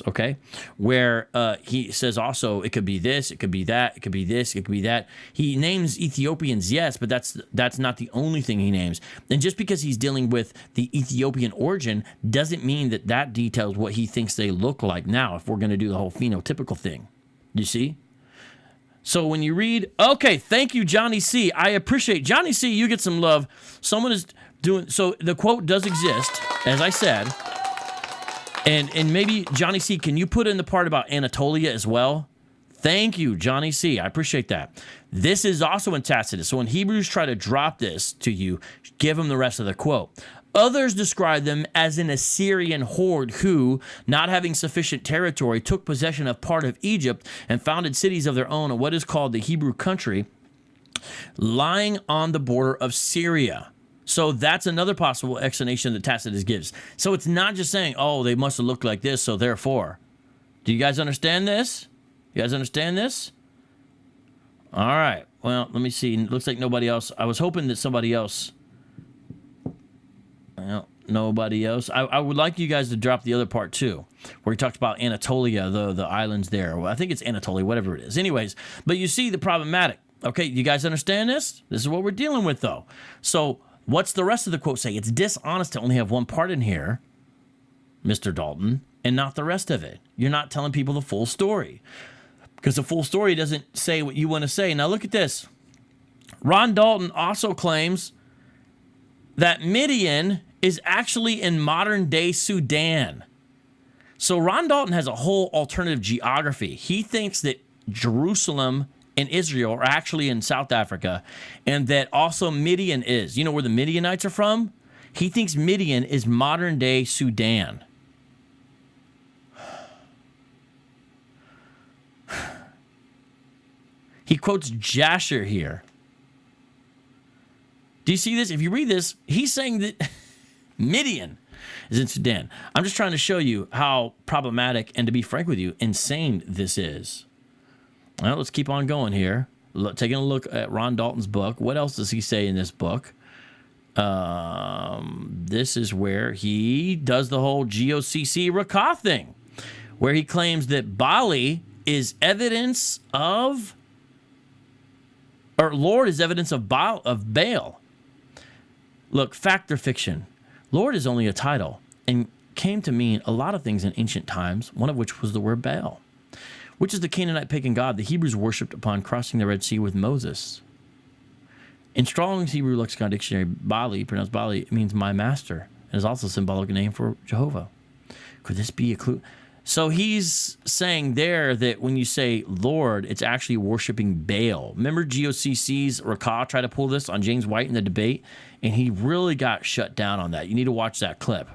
Okay? Where he says also it could be this, it could be that, it could be this, it could be that. He names Ethiopians, yes, but that's not the only thing he names. And just because he's dealing with the Ethiopian origin doesn't mean that details what he thinks they look like now, if we're going to do the whole phenotypical thing. You see? So when you read, okay, thank you, Johnny C. I appreciate Johnny C. You get some love. Someone is doing, so the quote does exist, as I said. And maybe, Johnny C., can you put in the part about Anatolia as well? Thank you, Johnny C. I appreciate that. This is also in Tacitus. So when Hebrews try to drop this to you, give them the rest of the quote. Others describe them as an Assyrian horde who, not having sufficient territory, took possession of part of Egypt and founded cities of their own in what is called the Hebrew country, lying on the border of Syria. So that's another possible explanation that Tacitus gives. So it's not just saying, oh, they must have looked like this, so therefore. Do you guys understand this? You guys understand this? All right. Well, let me see. It looks like nobody else. I was hoping that somebody else... Well, nobody else. I would like you guys to drop the other part too, where he talked about Anatolia, the islands there. Well, I think it's Anatolia, whatever it is. Anyways, but you see the problematic. Okay, you guys understand this? This is what we're dealing with, though. So what's the rest of the quote say? It's dishonest to only have one part in here, Mr. Dalton, and not the rest of it. You're not telling people the full story, because the full story doesn't say what you want to say. Now look at this. Ron Dalton also claims that Midian is actually in modern-day Sudan. So Ron Dalton has a whole alternative geography. He thinks that Jerusalem and Israel are actually in South Africa, and that also Midian is. You know where the Midianites are from? He thinks Midian is modern-day Sudan. He quotes Jasher here. Do you see this? If you read this, he's saying that Midian is in Sudan. I'm just trying to show you how problematic and, to be frank with you, insane this is. All right, let's keep on going here. Taking a look at Ron Dalton's book. What else does he say in this book? This is where he does the whole GOCC Rakah thing, where he claims that Bali is evidence of, or Lord is evidence of Baal. Look, fact or fiction? Lord is only a title and came to mean a lot of things in ancient times, one of which was the word Baal, which is the Canaanite pagan god the Hebrews worshipped upon crossing the Red Sea with Moses. In Strong's Hebrew Lexicon Dictionary, Bali, pronounced Bali, means my master, and is also a symbolic name for Jehovah. Could this be a clue? So he's saying there that when you say Lord, it's actually worshiping Baal. Remember GOCC's Rakah tried to pull this on James White in the debate, and he really got shut down on that. You need to watch that clip.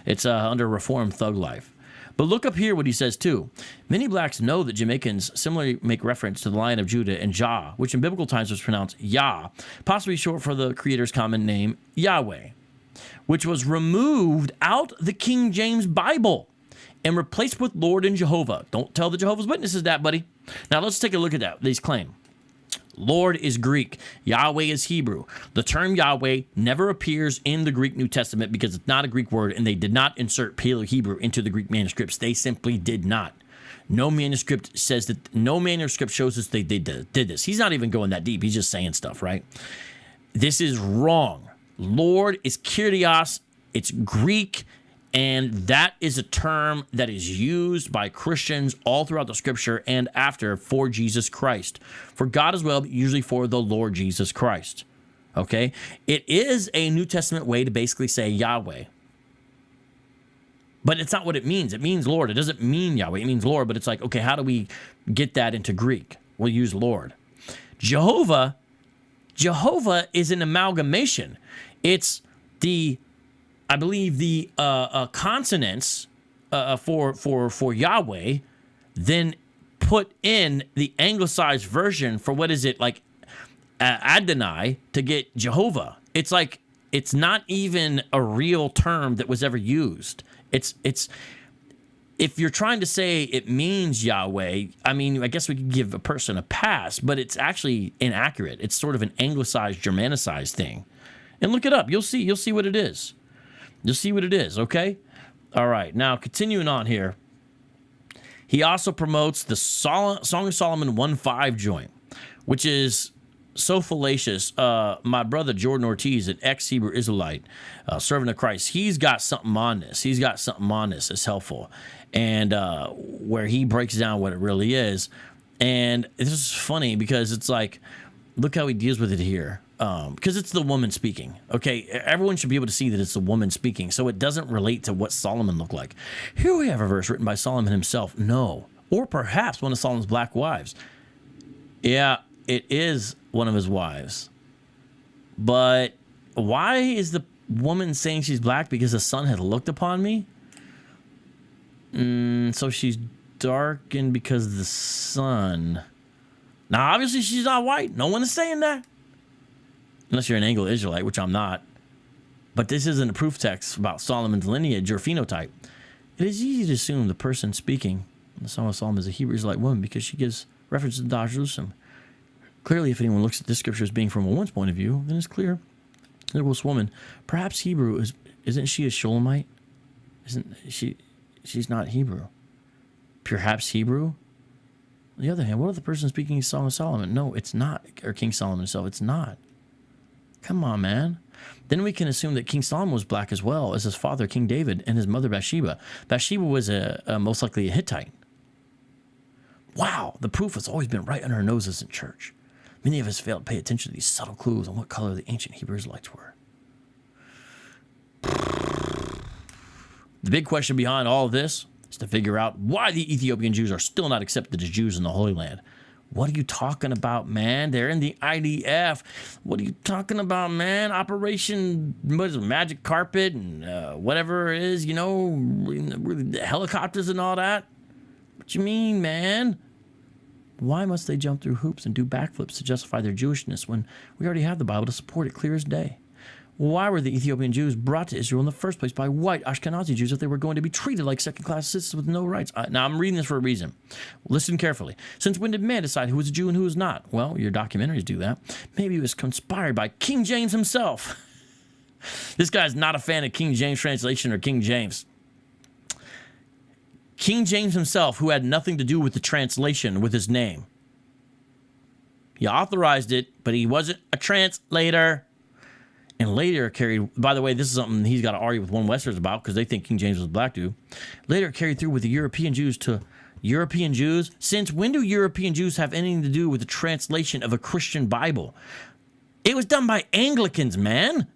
It's under Reformed Thug Life. But look up here what he says too. Many blacks know that Jamaicans similarly make reference to the Lion of Judah and Jah, which in biblical times was pronounced Yah, possibly short for the Creator's common name, Yahweh, which was removed out the King James Bible and replaced with Lord and Jehovah. Don't tell the Jehovah's Witnesses that, buddy. Now let's take a look at that. These claim. Lord is Greek. Yahweh is Hebrew. The term Yahweh never appears in the Greek New Testament because it's not a Greek word, and they did not insert Paleo Hebrew into the Greek manuscripts. They simply did not. No manuscript says that. No manuscript shows us they did this. He's not even going that deep. He's just saying stuff, right? This is wrong. Lord is Kyrios. It's Greek. And that is a term that is used by Christians all throughout the scripture and after for Jesus Christ. For God as well, but usually for the Lord Jesus Christ. Okay? It is a New Testament way to basically say Yahweh. But it's not what it means. It means Lord. It doesn't mean Yahweh. It means Lord. But it's like, okay, how do we get that into Greek? We'll use Lord. Jehovah is an amalgamation. It's the... I believe the consonants for Yahweh, then put in the anglicized version for what is it, like Adonai, to get Jehovah. It's like, it's not even a real term that was ever used. It's if you're trying to say it means Yahweh, I mean, I guess we could give a person a pass, but it's actually inaccurate. It's sort of an anglicized, Germanicized thing. And look it up. You'll see what it is. You'll see what it is, okay? All right, now continuing on here. He also promotes the Song of Solomon 1.5 joint, which is so fallacious. My brother Jordan Ortiz, an ex-Hebrew Israelite, servant of Christ, he's got something on this. He's got something on this that's helpful, and where he breaks down what it really is. And this is funny because it's like, look how he deals with it here. Because it's the woman speaking. Okay, everyone should be able to see that it's the woman speaking, so it doesn't relate to what Solomon looked like. Here we have a verse written by Solomon himself. No, or perhaps one of Solomon's black wives. Yeah, it is one of his wives. But why is the woman saying she's black? Because the sun had looked upon me? So she's darkened because of the sun. Now, obviously, she's not white. No one is saying that. Unless you're an Anglo-Israelite, which I'm not. But this isn't a proof text about Solomon's lineage or phenotype. It is easy to assume the person speaking in the Song of Solomon is a Hebrew Israelite woman because she gives reference to Jerusalem. Clearly, if anyone looks at this scripture as being from a woman's point of view, then it's clear that this woman, perhaps Hebrew, isn't she a Shulamite? Isn't she? She's not Hebrew. Perhaps Hebrew? On the other hand, what if the person speaking is Song of Solomon? No, it's not. Or King Solomon himself, it's not. Come on, man. Then we can assume that King Solomon was black as well as his father, King David, and his mother, Bathsheba. Bathsheba was most likely a Hittite. Wow, the proof has always been right under our noses in church. Many of us fail to pay attention to these subtle clues on what color the ancient Hebrew Israelites were. The big question behind all of this is to figure out why the Ethiopian Jews are still not accepted as Jews in the Holy Land. What are you talking about, man? They're in the IDF. What are you talking about, man? Operation Magic Carpet and whatever it is, the helicopters and all that. What you mean, man? Why must they jump through hoops and do backflips to justify their Jewishness when we already have the Bible to support it clear as day? Why were the Ethiopian Jews brought to Israel in the first place by white Ashkenazi Jews if they were going to be treated like second-class citizens with no rights? Now, I'm reading this for a reason. Listen carefully. Since when did man decide who was a Jew and who was not? Well, your documentaries do that. Maybe it was conspired by King James himself. This guy's not a fan of King James translation or King James. King James himself, who had nothing to do with the translation with his name. He authorized it, but he wasn't a translator. And later carried, by the way, this is something he's got to argue with one Westerners about because they think King James was a black dude. Later carried through with the European Jews to European Jews. Since when do European Jews have anything to do with the translation of a Christian Bible? It was done by Anglicans, man.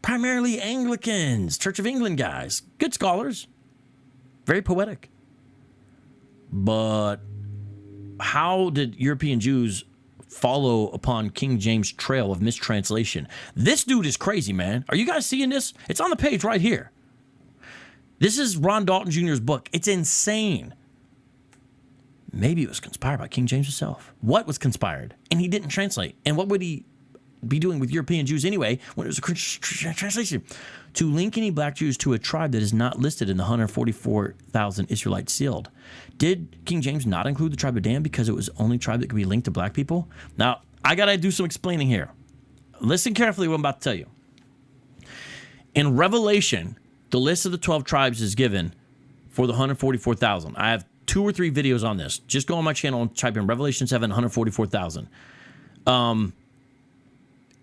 Primarily Anglicans, Church of England guys. Good scholars. Very poetic. But how did European Jews follow upon King James' trail of mistranslation? This dude is crazy, man. Are you guys seeing this? It's on the page right here. This is Ron Dalton Jr.'s book. It's insane. Maybe it was conspired by King James himself. What was conspired? And he didn't translate. And what would he be doing with European Jews anyway when it was a translation? To link any black Jews to a tribe that is not listed in the 144,000 Israelites sealed. Did King James not include the tribe of Dan because it was the only tribe that could be linked to black people? Now, I got to do some explaining here. Listen carefully what I'm about to tell you. In Revelation, the list of the 12 tribes is given for the 144,000. I have 2 or 3 videos on this. Just go on my channel and type in Revelation 7, 144,000.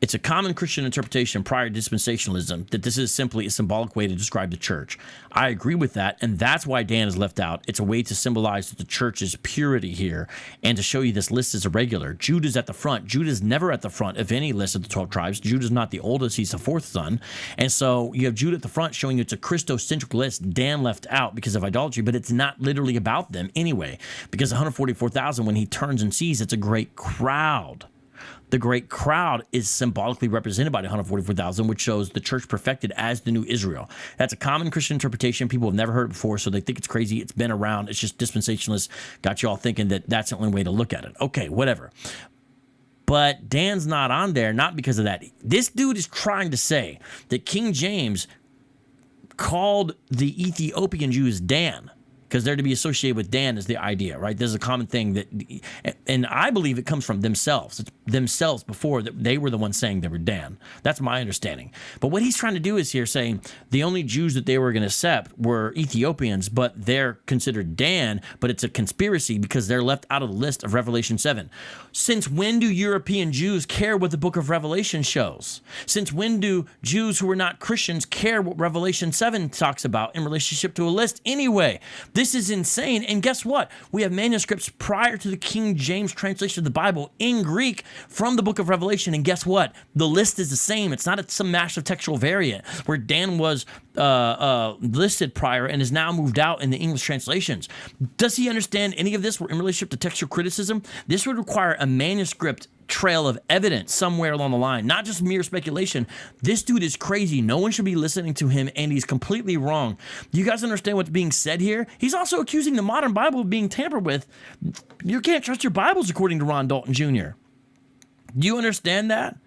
It's a common Christian interpretation prior to dispensationalism that this is simply a symbolic way to describe the church. I agree with that, and that's why Dan is left out. It's a way to symbolize that the church's purity here and to show you this list is irregular. Judah's at the front. Judah's never at the front of any list of the 12 tribes. Judah's not the oldest. He's the 4th son. And so you have Judah at the front showing you it's a Christocentric list. Dan left out because of idolatry, but it's not literally about them anyway, because 144,000, when he turns and sees, it's a great crowd. The great crowd is symbolically represented by the 144,000, which shows the church perfected as the new Israel. That's a common Christian interpretation. People have never heard it before, so they think it's crazy. It's been around. It's just dispensationalists got you all thinking that that's the only way to look at it. Okay, whatever. But Dan's not on there, not because of that. This dude is trying to say that King James called the Ethiopian Jews Dan. because they're to be associated with Dan is the idea, right? There's a common thing that, and I believe it comes from themselves. It's themselves before that they were the ones saying they were Dan. That's my understanding. But what he's trying to do is here saying the only Jews that they were going to accept were Ethiopians, but they're considered Dan, but it's a conspiracy because they're left out of the list of Revelation 7. Since when do European Jews care what the book of Revelation shows? Since when do Jews who are not Christians care what Revelation 7 talks about in relationship to a list anyway? This is insane. And guess what? We have manuscripts prior to the King James translation of the Bible in Greek from the book of Revelation. And guess what? The list is the same. It's not some massive textual variant where Dan was listed prior and is now moved out in the English translations. Does he understand any of this in relationship to textual criticism? This would require a manuscript trail of evidence somewhere along the line, not just mere speculation. This dude is crazy. No one should be listening to him, and he's completely wrong. Do you guys understand what's being said here? He's also accusing the modern Bible of being tampered with. You can't trust your Bibles, according to Ron Dalton Jr. Do you understand that?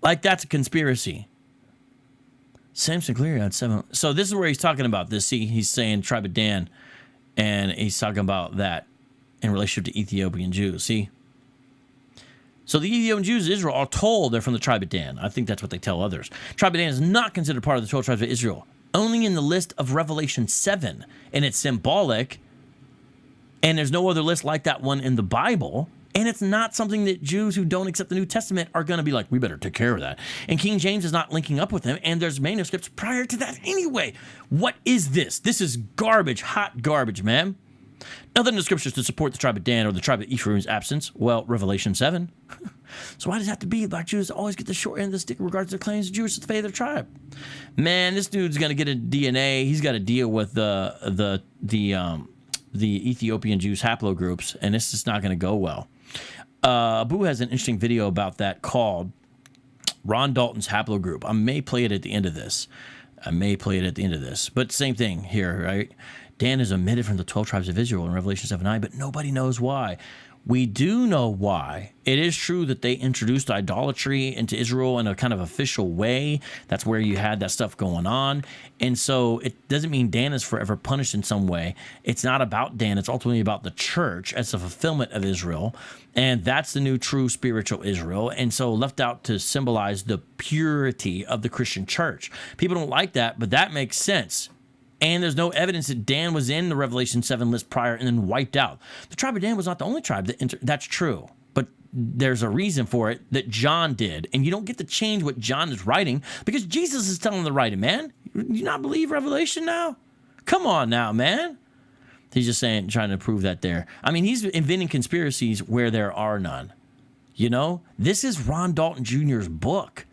Like, that's a conspiracy. Samson Cleary had 7. So this is where he's talking about this. See, he's saying tribe of Dan, and he's talking about that in relationship to Ethiopian Jews. See? So the Ethiopian Jews of Israel are told they're from the tribe of Dan. I think that's what they tell others. Tribe of Dan is not considered part of the 12 tribes of Israel. Only in the list of Revelation 7. And it's symbolic. And there's no other list like that one in the Bible. And it's not something that Jews who don't accept the New Testament are going to be like, we better take care of that. And King James is not linking up with them. And there's manuscripts prior to that anyway. What is this? This is garbage, hot garbage, man. Nothing in the scriptures to support the tribe of Dan or the tribe of Ephraim's absence. Well, Revelation 7. So why does it have to be black Jews always get the short end of the stick in regards to their claims of Jewish faith of their tribe? Man, this dude's gonna get a DNA. He's got to deal with the Ethiopian Jews haplogroups, and this is not gonna go well. Abu has an interesting video about that called Ron Dalton's haplogroup. I may play it at the end of this. But same thing here, right? Dan is omitted from the 12 tribes of Israel in Revelation 7:9, but nobody knows why. We do know why. It is true that they introduced idolatry into Israel in a kind of official way. That's where you had that stuff going on. And so it doesn't mean Dan is forever punished in some way. It's not about Dan. It's ultimately about the church as a fulfillment of Israel. And that's the new true spiritual Israel. And so left out to symbolize the purity of the Christian church. People don't like that, but that makes sense. And there's no evidence that Dan was in the Revelation 7 list prior and then wiped out. The tribe of Dan was not the only tribe that that's true. But there's a reason for it that John did. And you don't get to change what John is writing because Jesus is telling the writing, man. You not believe Revelation now? Come on now, man. He's just saying, trying to prove that there. I mean, he's inventing conspiracies where there are none. You know, this is Ron Dalton Jr.'s book.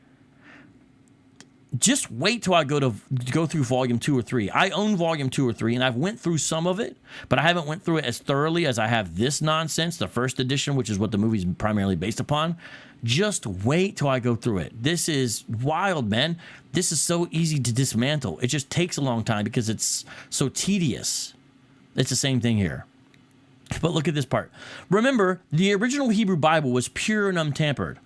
Just wait till I go through volume 2 or 3. I own volume 2 or 3, and I've went through some of it, but I haven't went through it as thoroughly as I have this nonsense, the first edition, which is what the movie's primarily based upon. Just wait till I go through it. This is wild, man. This is so easy to dismantle. It just takes a long time because it's so tedious. It's the same thing here. But look at this part. Remember, the original Hebrew Bible was pure and untampered.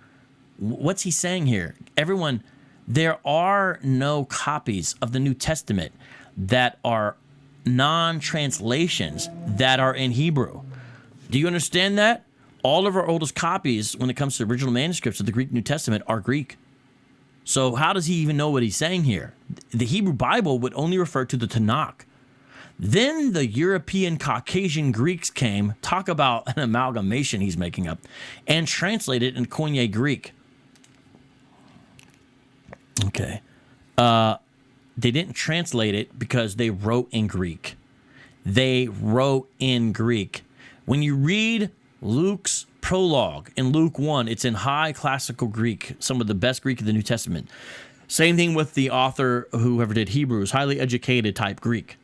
What's he saying here? Everyone... There are no copies of the New Testament that are non-translations that are in Hebrew. Do you understand that? All of our oldest copies, when it comes to original manuscripts of the Greek New Testament, are Greek. So how does he even know what he's saying here? The Hebrew Bible would only refer to the Tanakh. Then the European Caucasian Greeks came, talk about an amalgamation he's making up, and translated in Koine Greek. Okay. They didn't translate it because they wrote in Greek. They wrote in Greek. When you read Luke's prologue in Luke 1, it's in high classical Greek, some of the best Greek of the New Testament. Same thing with the author, whoever did Hebrews, highly educated type Greek.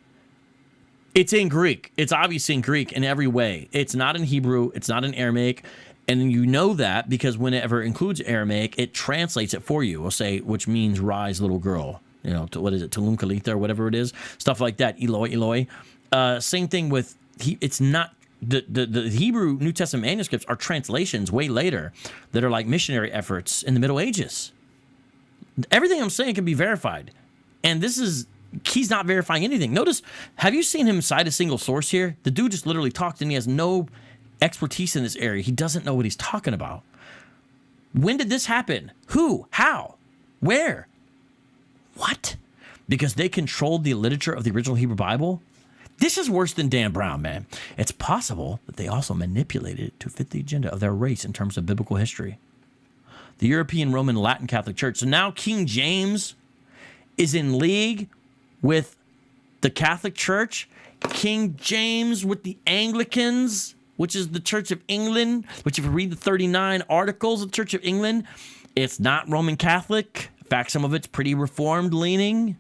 It's in Greek. It's obviously in Greek in every way. It's not in Hebrew. It's not in Aramaic. And you know that because whenever it includes Aramaic, it translates it for you. We'll say, which means rise, little girl. You know, what is it, Talum Kalitha or whatever it is. Stuff like that. Eloi, Eloi. Same thing with, it's not, the Hebrew New Testament manuscripts are translations way later that are like missionary efforts in the Middle Ages. Everything I'm saying can be verified. And this is he's not verifying anything. Notice, have you seen him cite a single source here? The dude just literally talked and he has no expertise in this area. He doesn't know what he's talking about. When did this happen? Who? How? Where? What? Because they controlled the literature of the original Hebrew Bible? This is worse than Dan Brown, man. It's possible that they also manipulated it to fit the agenda of their race in terms of biblical history. The European Roman Latin Catholic Church. So now King James is in league with the Catholic Church. King James with the Anglicans, which is the Church of England, which if you read the 39 articles of the Church of England, it's not Roman Catholic. In fact, some of it's pretty Reformed leaning.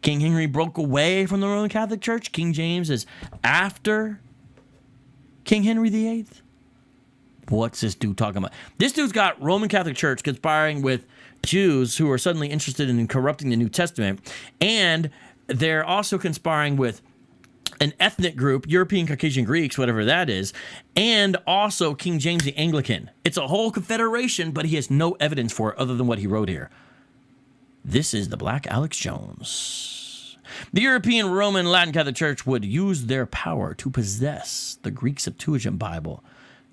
King Henry broke away from the Roman Catholic Church. King James is after King Henry VIII. What's this dude talking about? This dude's got Roman Catholic Church conspiring with Jews who are suddenly interested in corrupting the New Testament. And they're also conspiring with an ethnic group, European Caucasian Greeks, whatever that is, and also King James the Anglican. It's a whole confederation, but he has no evidence for it other than what he wrote here. This is the Black Alex Jones. The European Roman Latin Catholic Church would use their power to possess the Greek Septuagint Bible.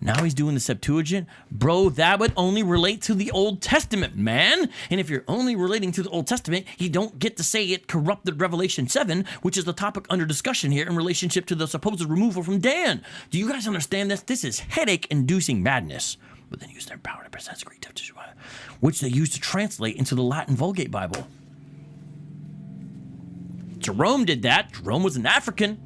Now he's doing the Septuagint. Bro, that would only relate to the Old Testament, man. And if you're only relating to the Old Testament, you don't get to say it corrupted Revelation 7, which is the topic under discussion here in relationship to the supposed removal from Dan. Do you guys understand this? This is headache-inducing madness. But then use their power to possess Greek Septuagint, which they use to translate into the Latin Vulgate Bible. Jerome did that. Jerome was an African.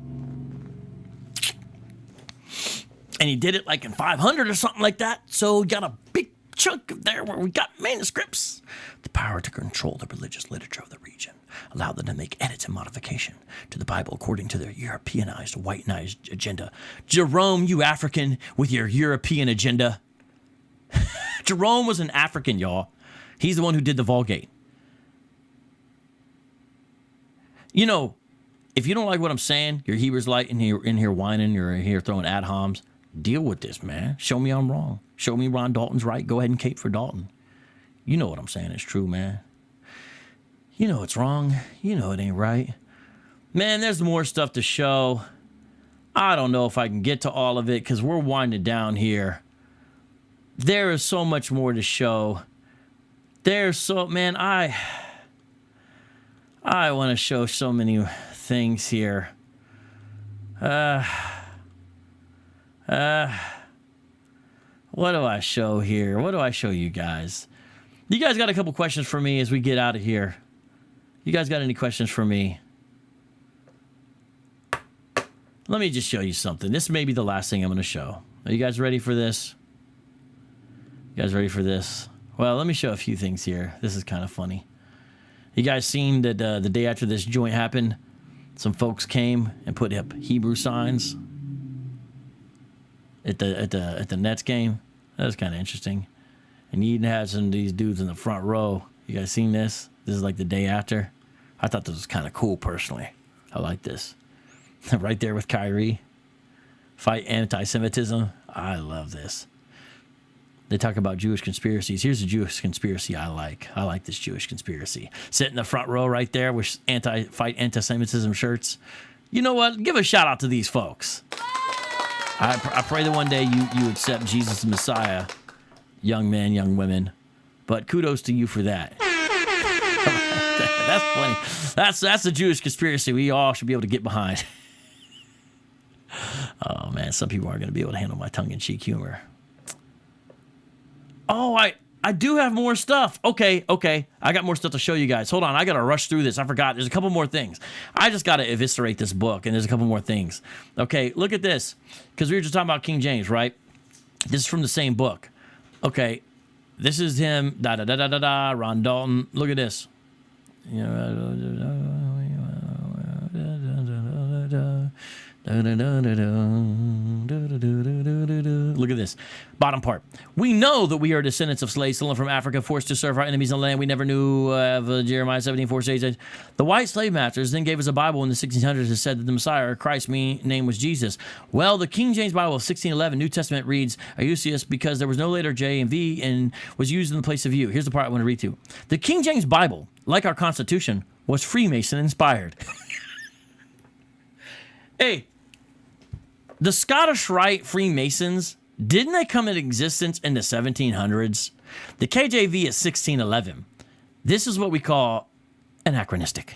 And he did it like in 500 or something like that. So we got a big chunk of there where we got manuscripts. The power to control the religious literature of the region allowed them to make edits and modification to the Bible according to their Europeanized, whitenized agenda. Jerome, you African with your European agenda. Jerome was an African, y'all. He's the one who did the Vulgate. You know, if you don't like what I'm saying, you're Hebrews light and you're in here whining, you're in here throwing ad homs, deal with this, man. Show me I'm wrong. Show me Ron Dalton's right. Go ahead and cape for Dalton. You know what I'm saying is true, man. You know it's wrong. You know it ain't right. Man, there's more stuff to show. I don't know if I can get to all of it because we're winding down here. There is so much more to show. There's so, man, I want to show so many things here. What do I show here? What do I show you guys? You guys got a couple questions for me as we get out of here. You guys got any questions for me? Let me just show you something. This may be the last thing I'm going to show. Are you guys ready for this? You guys ready for this? Well, let me show a few things here. This is kind of funny. You guys seen that the day after this joint happened, some folks came and put up Hebrew signs at the Nets game? That was kind of interesting. And you even had some of these dudes in the front row. You guys seen this? This is like the day after. I thought this was kind of cool personally. I like this. Right there with Kyrie. Fight anti-Semitism. I love this. They talk about Jewish conspiracies. Here's a Jewish conspiracy I like. I like this Jewish conspiracy. Sit in the front row right there with fight anti-Semitism shirts. You know what? Give a shout out to these folks. I pray that one day you accept Jesus the Messiah, young men, young women. But kudos to you for that. That's funny. That's a Jewish conspiracy we all should be able to get behind. Oh, man, some people aren't going to be able to handle my tongue-in-cheek humor. Oh, I do have more stuff. Okay. I got more stuff to show you guys. Hold on. I got to rush through this. I forgot. There's a couple more things. I just got to eviscerate this book, and there's a couple more things. Okay, look at this. Because we were just talking about King James, right? This is from the same book. Okay, this is him. Ron Dalton. Look at this. Look at this. Bottom part. We know that we are descendants of slaves stolen from Africa, forced to serve our enemies in the land we never knew of. Jeremiah 17:4 says, the white slave masters then gave us a Bible in the 1600s that said that the Messiah, or Christ's name was Jesus. Well, the King James Bible of 1611, New Testament reads, Eusebius, because there was no later J and V and was used in the place of U. Here's the part I want to read to you. The King James Bible, like our Constitution, was Freemason inspired. Hey, the Scottish Rite Freemasons, didn't they come into existence in the 1700s? The KJV is 1611. This is what we call anachronistic.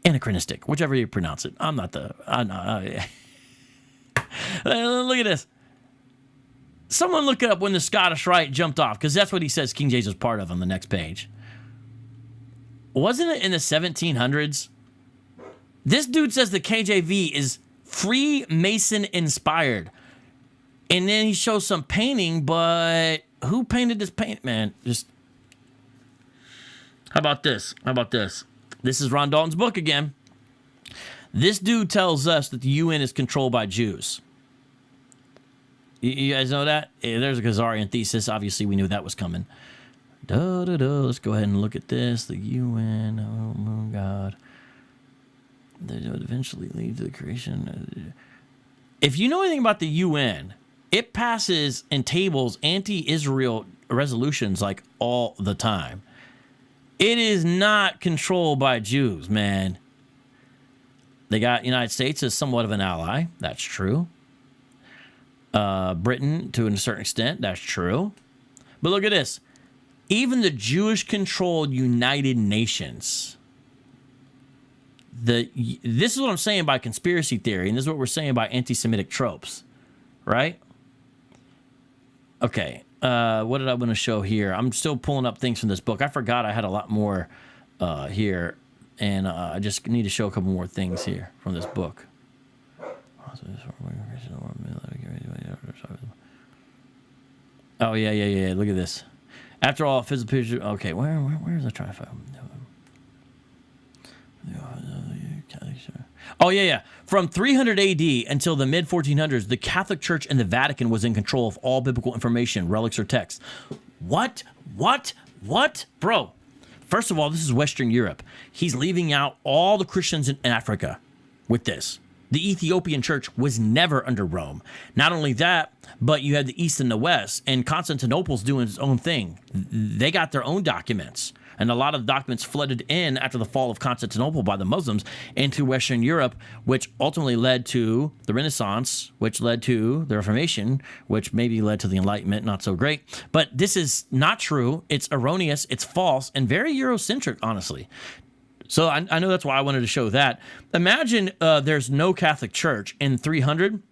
Anachronistic, whichever you pronounce it. I'm not the... Look at this. Someone look it up when the Scottish Rite jumped off, because that's what he says King James was part of on the next page. Wasn't it in the 1700s? This dude says the KJV is Freemason inspired. And then he shows some painting, but who painted this paint, man? Just... How about this? How about this? This is Ron Dalton's book again. This dude tells us that the UN is controlled by Jews. You guys know that? There's a Khazarian thesis. Obviously, we knew that was coming. Let's go ahead and look at this. The UN, oh God. They would eventually lead to the creation. If you know anything about the UN, it passes and tables anti-Israel resolutions like all the time. It is not controlled by Jews, man. They got United States as somewhat of an ally. That's true. Britain, to a certain extent, that's true. But look at this. Even the Jewish-controlled United Nations. This is what I'm saying by conspiracy theory, and this is what we're saying by anti-Semitic tropes, right? Okay, what did I want to show here? I'm still pulling up things from this book. I forgot I had a lot more here, and I just need to show a couple more things here from this book. Oh, yeah. Look at this. After all, physical picture. Okay, where is I trying to find? Oh, yeah. From 300 AD until the mid-1400s, the Catholic Church and the Vatican was in control of all biblical information, relics, or texts. What? Bro, first of all, this is Western Europe. He's leaving out all the Christians in Africa with this. The Ethiopian church was never under Rome. Not only that, but you had the East and the West, and Constantinople's doing its own thing. They got their own documents. And a lot of the documents flooded in after the fall of Constantinople by the Muslims into Western Europe, which ultimately led to the Renaissance, which led to the Reformation, which maybe led to the Enlightenment, not so great. But this is not true. It's erroneous, it's false, and very Eurocentric, honestly. So I know that's why I wanted to show that. Imagine there's no Catholic Church in 300,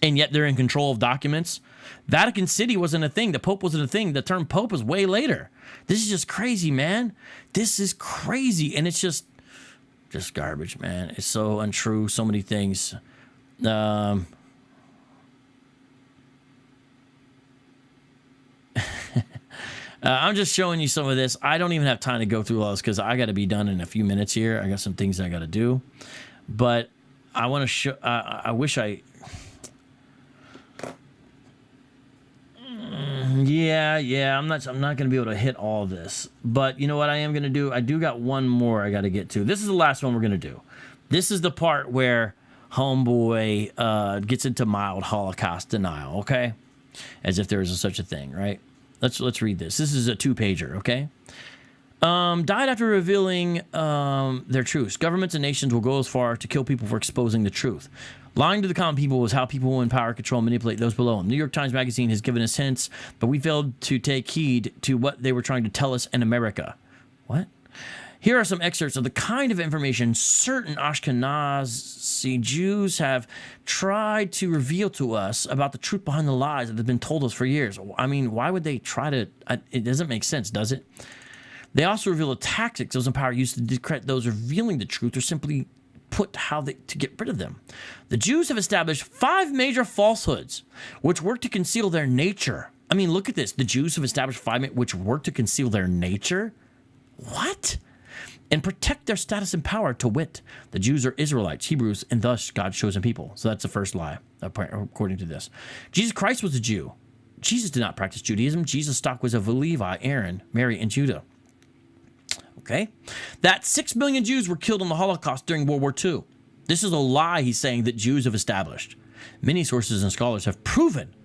and yet they're in control of documents. Vatican City wasn't a thing. The Pope wasn't a thing. The term Pope was way later. This is just crazy, man. This is crazy, and it's just garbage, man. It's so untrue. So many things. I'm just showing you some of this. I don't even have time to go through all this because I got to be done in a few minutes here. I got some things I got to do, but I want to show. I wish I. Yeah. I'm not going to be able to hit all this, but you know what I am going to do? I do got one more I got to get to. This is the last one we're going to do. This is the part where homeboy gets into mild Holocaust denial. Okay, as if there is such a thing, right? Let's read this. This is a 2-pager. Okay. Died after revealing their truths. Governments and nations will go as far to kill people for exposing the truth. Lying to the common people is how people in power control and manipulate those below them. New York Times Magazine has given us hints, but we failed to take heed to what they were trying to tell us in America. What? Here are some excerpts of the kind of information certain Ashkenazi Jews have tried to reveal to us about the truth behind the lies that have been told us for years. I mean, why would they try to? It doesn't make sense, does it? They also reveal the tactics those in power use to discredit those revealing the truth or simply put to get rid of them. The Jews have established 5 major falsehoods which work to conceal their nature. I mean, look at this. The Jews have established 5 which work to conceal their nature? What? And protect their status and power, to wit, the Jews are Israelites, Hebrews, and thus God's chosen people. So that's the first lie, according to this. Jesus Christ was a Jew. Jesus did not practice Judaism. Jesus' stock was of Levi, Aaron, Mary, and Judah. Okay? That 6 million Jews were killed in the Holocaust during World War II. This is a lie he's saying that Jews have established. Many sources and scholars have proven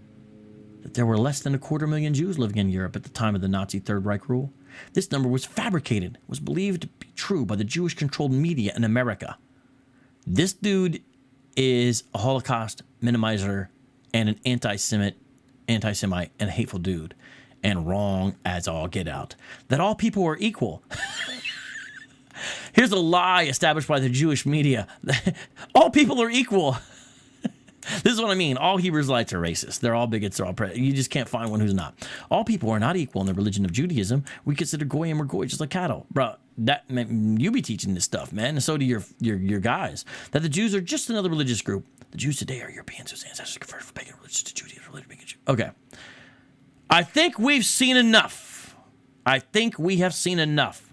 that there were less than 250,000 Jews living in Europe at the time of the Nazi Third Reich rule. This number was fabricated, was believed to be true by the Jewish-controlled media in America. This dude is a Holocaust minimizer and an anti-Semite, and a hateful dude, and wrong as all get out. That all people are equal. Here's a lie established by the Jewish media. All people are equal. This is what I mean. All Hebrew Israelites are racist. They're all bigots. They're all you just can't find one who's not. All people are not equal in the religion of Judaism. We consider goyim or goy just like cattle, bro. That man, you be teaching this stuff, man, and so do your guys. That the Jews are just another religious group. The Jews today are Europeans whose ancestors converted from pagan religions to Judaism. Okay, I think we've seen enough. I think we have seen enough.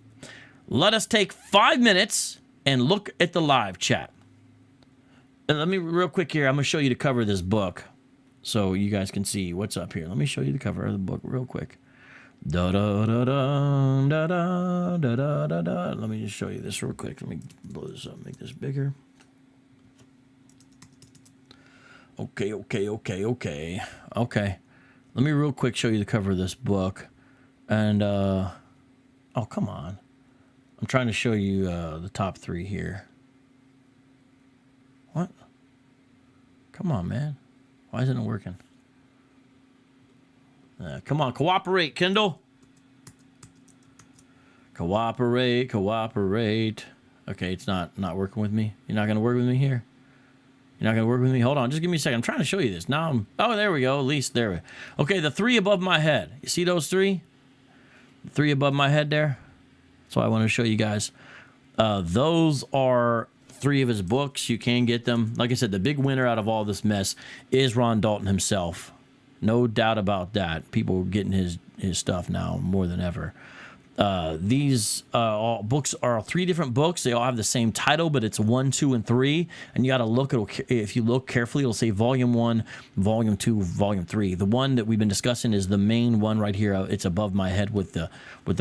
Let us take 5 minutes and look at the live chat. And let me, real quick here, I'm going to show you the cover of this book so you guys can see what's up here. Let me show you the cover of the book real quick. Da da da da da da da da da da. Let me just show you this real quick. Let me blow this up, make this bigger. Okay. Let me real quick show you the cover of this book. And, oh, come on. I'm trying to show you the top 3 here. What? Come on, man. Why isn't it working? Come on, cooperate, Kindle. Cooperate. Okay, it's not working with me. You're not going to work with me here? You're not going to work with me? Hold on, just give me a second. I'm trying to show you this. Now oh, there we go. At least there we go. Okay, the 3 above my head. You see those 3? The 3 above my head there? That's what I want to show you guys. Those are 3 of his books. You can get them. Like I said, the big winner out of all this mess is Ron Dalton himself. No doubt about that. People are getting his stuff now more than ever. These all books are 3 different books. They all have the same title, but it's 1, 2, and 3. And you got to look. If you look carefully, it'll say Volume 1, Volume 2, Volume 3. The one that we've been discussing is the main one right here. It's above my head with the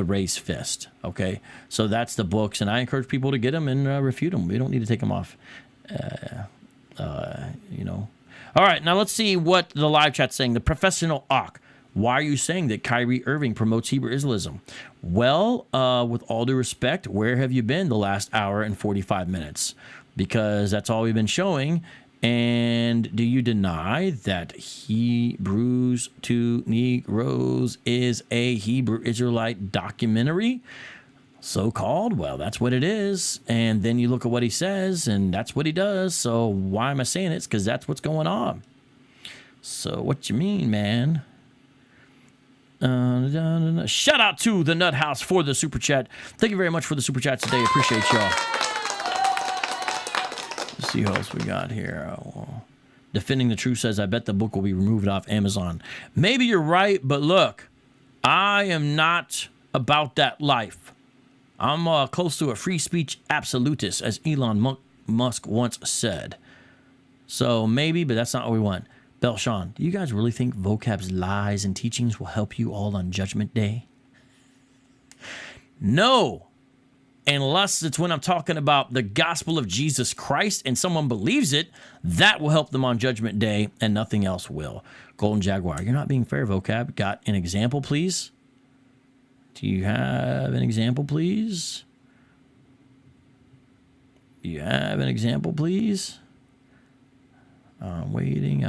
raised fist. Okay, so that's the books, and I encourage people to get them and refute them. We don't need to take them off. You know. All right, now let's see what the live chat's saying. The Professional Awk. Why are you saying that Kyrie Irving promotes Hebrew Islamism? Well, with all due respect, where have you been the last hour and 45 minutes? Because that's all we've been showing. And do you deny that Hebrews to Negroes is a Hebrew Israelite documentary? So-called? Well, that's what it is. And then you look at what he says, and that's what he does. So why am I saying it? It's because that's what's going on. So what you mean, man? Shout out to the Nut House for the super chat. Thank you very much for the super chat today. Appreciate y'all. Let's see who else we got here. Defending the Truth says, I bet the book will be removed off Amazon. Maybe you're right, but look, I am not about that life. I'm close to a free speech absolutist, as Elon Musk once said. So maybe, but that's not what we want. Belshon, do you guys really think Vocab's lies and teachings will help you all on Judgment Day? No. Unless it's when I'm talking about the gospel of Jesus Christ and someone believes it, that will help them on Judgment Day, and nothing else will. Golden Jaguar, you're not being fair, Vocab. Got an example, please? Do you have an example, please? Do you have an example, please? I'm waiting.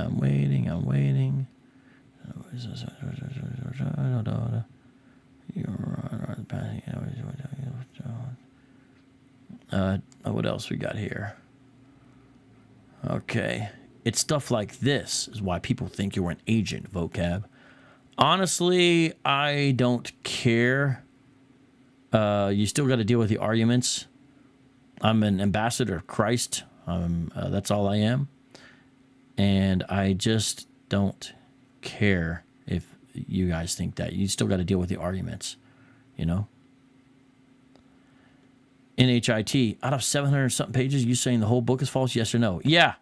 What else we got here? Okay. It's stuff like this is why people think you're an agent, Vocab. Honestly, I don't care. You still got to deal with the arguments. I'm an ambassador of Christ. That's all I am. And I just don't care if you guys think that. You still got to deal with the arguments, you know? NHIT, out of 700-something pages, you saying the whole book is false, yes or no? Yeah.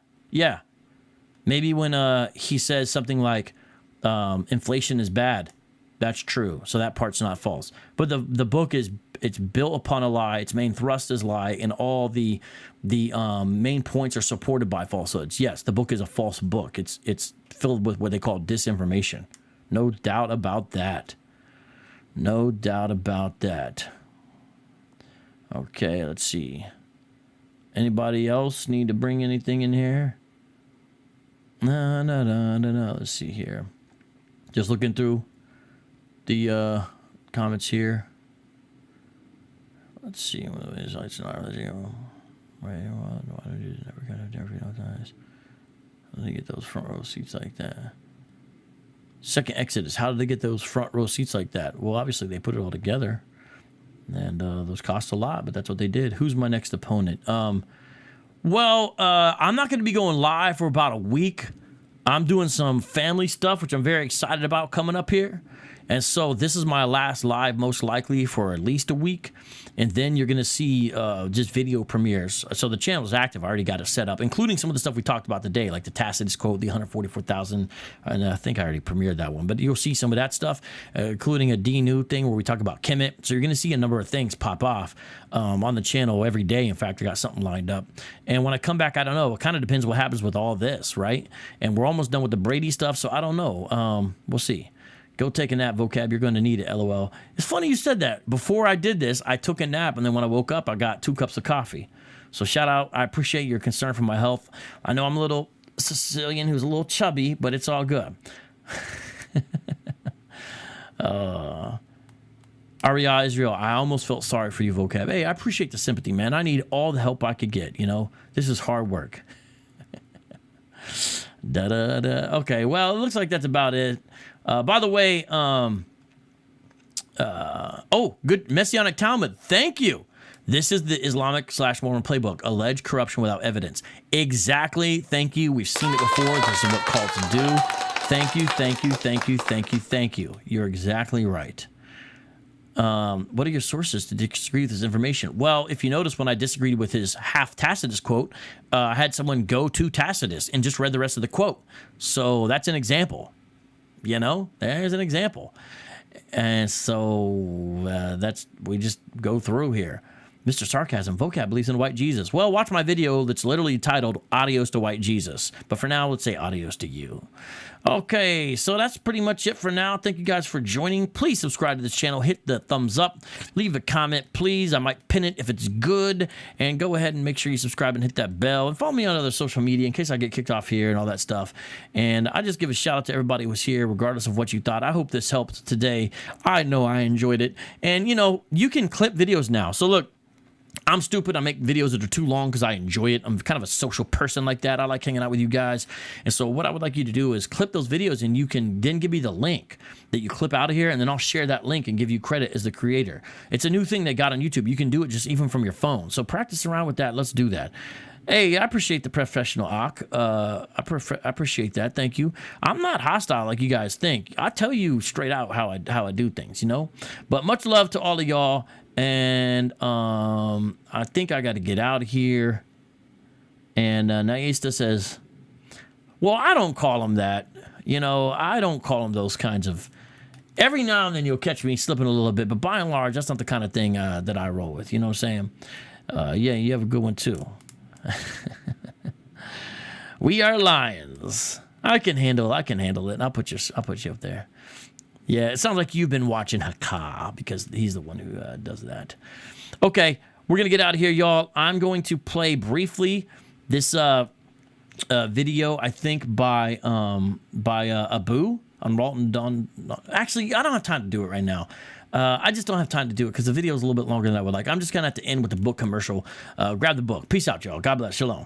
Maybe when he says something like, inflation is bad, that's true. So that part's not false. But the book it's built upon a lie. Its main thrust is lie, and all the main points are supported by falsehoods. Yes, the book is a false book. It's filled with what they call disinformation. No doubt about that. No doubt about that. Okay, let's see. Anybody else need to bring anything in here? No. Let's see here. Just looking through the comments here. Let's see. It's not zero. Right. Why do you never kind of never guys? How do they get those front row seats like that? Second Exodus. How did they get those front row seats like that? Well, obviously they put it all together, and those cost a lot, but that's what they did. Who's my next opponent? Well, I'm not going to be going live for about a week. I'm doing some family stuff, which I'm very excited about coming up here. And so this is my last live, most likely, for at least a week. And then you're going to see just video premieres. So the channel is active. I already got it set up, including some of the stuff we talked about today, like the Tacitus quote, the 144,000. And I think I already premiered that one. But you'll see some of that stuff, including a D-New thing where we talk about Kemet. So you're going to see a number of things pop off on the channel every day. In fact, I got something lined up. And when I come back, I don't know. It kind of depends what happens with all this, right? And we're almost done with the Brady stuff, so I don't know. We'll see. Go take a nap, Vocab. You're going to need it, LOL. It's funny you said that. Before I did this, I took a nap, and then when I woke up, I got 2 cups of coffee. So shout out. I appreciate your concern for my health. I know I'm a little Sicilian who's a little chubby, but it's all good. REI Israel, I almost felt sorry for you, Vocab. Hey, I appreciate the sympathy, man. I need all the help I could get, you know? This is hard work. Okay, well, it looks like that's about it. By the way, good Messianic Talmud. Thank you. This is the Islamic/Mormon playbook. Alleged corruption without evidence. Exactly. Thank you. We've seen it before. This is what cults do. Thank you, thank you, thank you, thank you, thank you. You're exactly right. What are your sources to disagree with this information? Well, if you notice, when I disagreed with his half Tacitus quote, I had someone go to Tacitus and just read the rest of the quote. So that's an example. You know, there's an example. And so we just go through here. Mr. Sarcasm, Vocab believes in white Jesus. Well, watch my video that's literally titled Adios to White Jesus. But for now, let's say adios to you. Okay, so that's pretty much it for now. Thank you guys for joining. Please subscribe to this channel. Hit the thumbs up. Leave a comment, please. I might pin it if it's good. And go ahead and make sure you subscribe and hit that bell. And follow me on other social media in case I get kicked off here and all that stuff. And I just give a shout out to everybody who was here, regardless of what you thought. I hope this helped today. I know I enjoyed it. And, you know, you can clip videos now. So, look. I'm stupid. I make videos that are too long because I enjoy it. I'm kind of a social person like that. I like hanging out with you guys. And so what I would like you to do is clip those videos, and you can then give me the link that you clip out of here, and then I'll share that link and give you credit as the creator. It's a new thing they got on YouTube. You can do it just even from your phone. So practice around with that. Let's do that. Hey, I appreciate the professional Ak. I appreciate that. Thank you. I'm not hostile like you guys think. I tell you straight out how I do things, you know. But much love to all of y'all. And I think I got to get out of here. And Naista says, well, I don't call them that. You know, I don't call them those kinds of... Every now and then you'll catch me slipping a little bit. But by and large, that's not the kind of thing that I roll with. You know what I'm saying? Yeah, you have a good one, too. We are lions. I can handle it. I'll put you up there. Yeah, it sounds like you've been watching Haka because he's the one who does that. Okay, we're going to get out of here, y'all. I'm going to play briefly this video, I think, by Abu on Ralton Don. Actually, I don't have time to do it right now. I just don't have time to do it because the video is a little bit longer than I would like. I'm just going to have to end with the book commercial. Grab the book. Peace out, y'all. God bless. Shalom.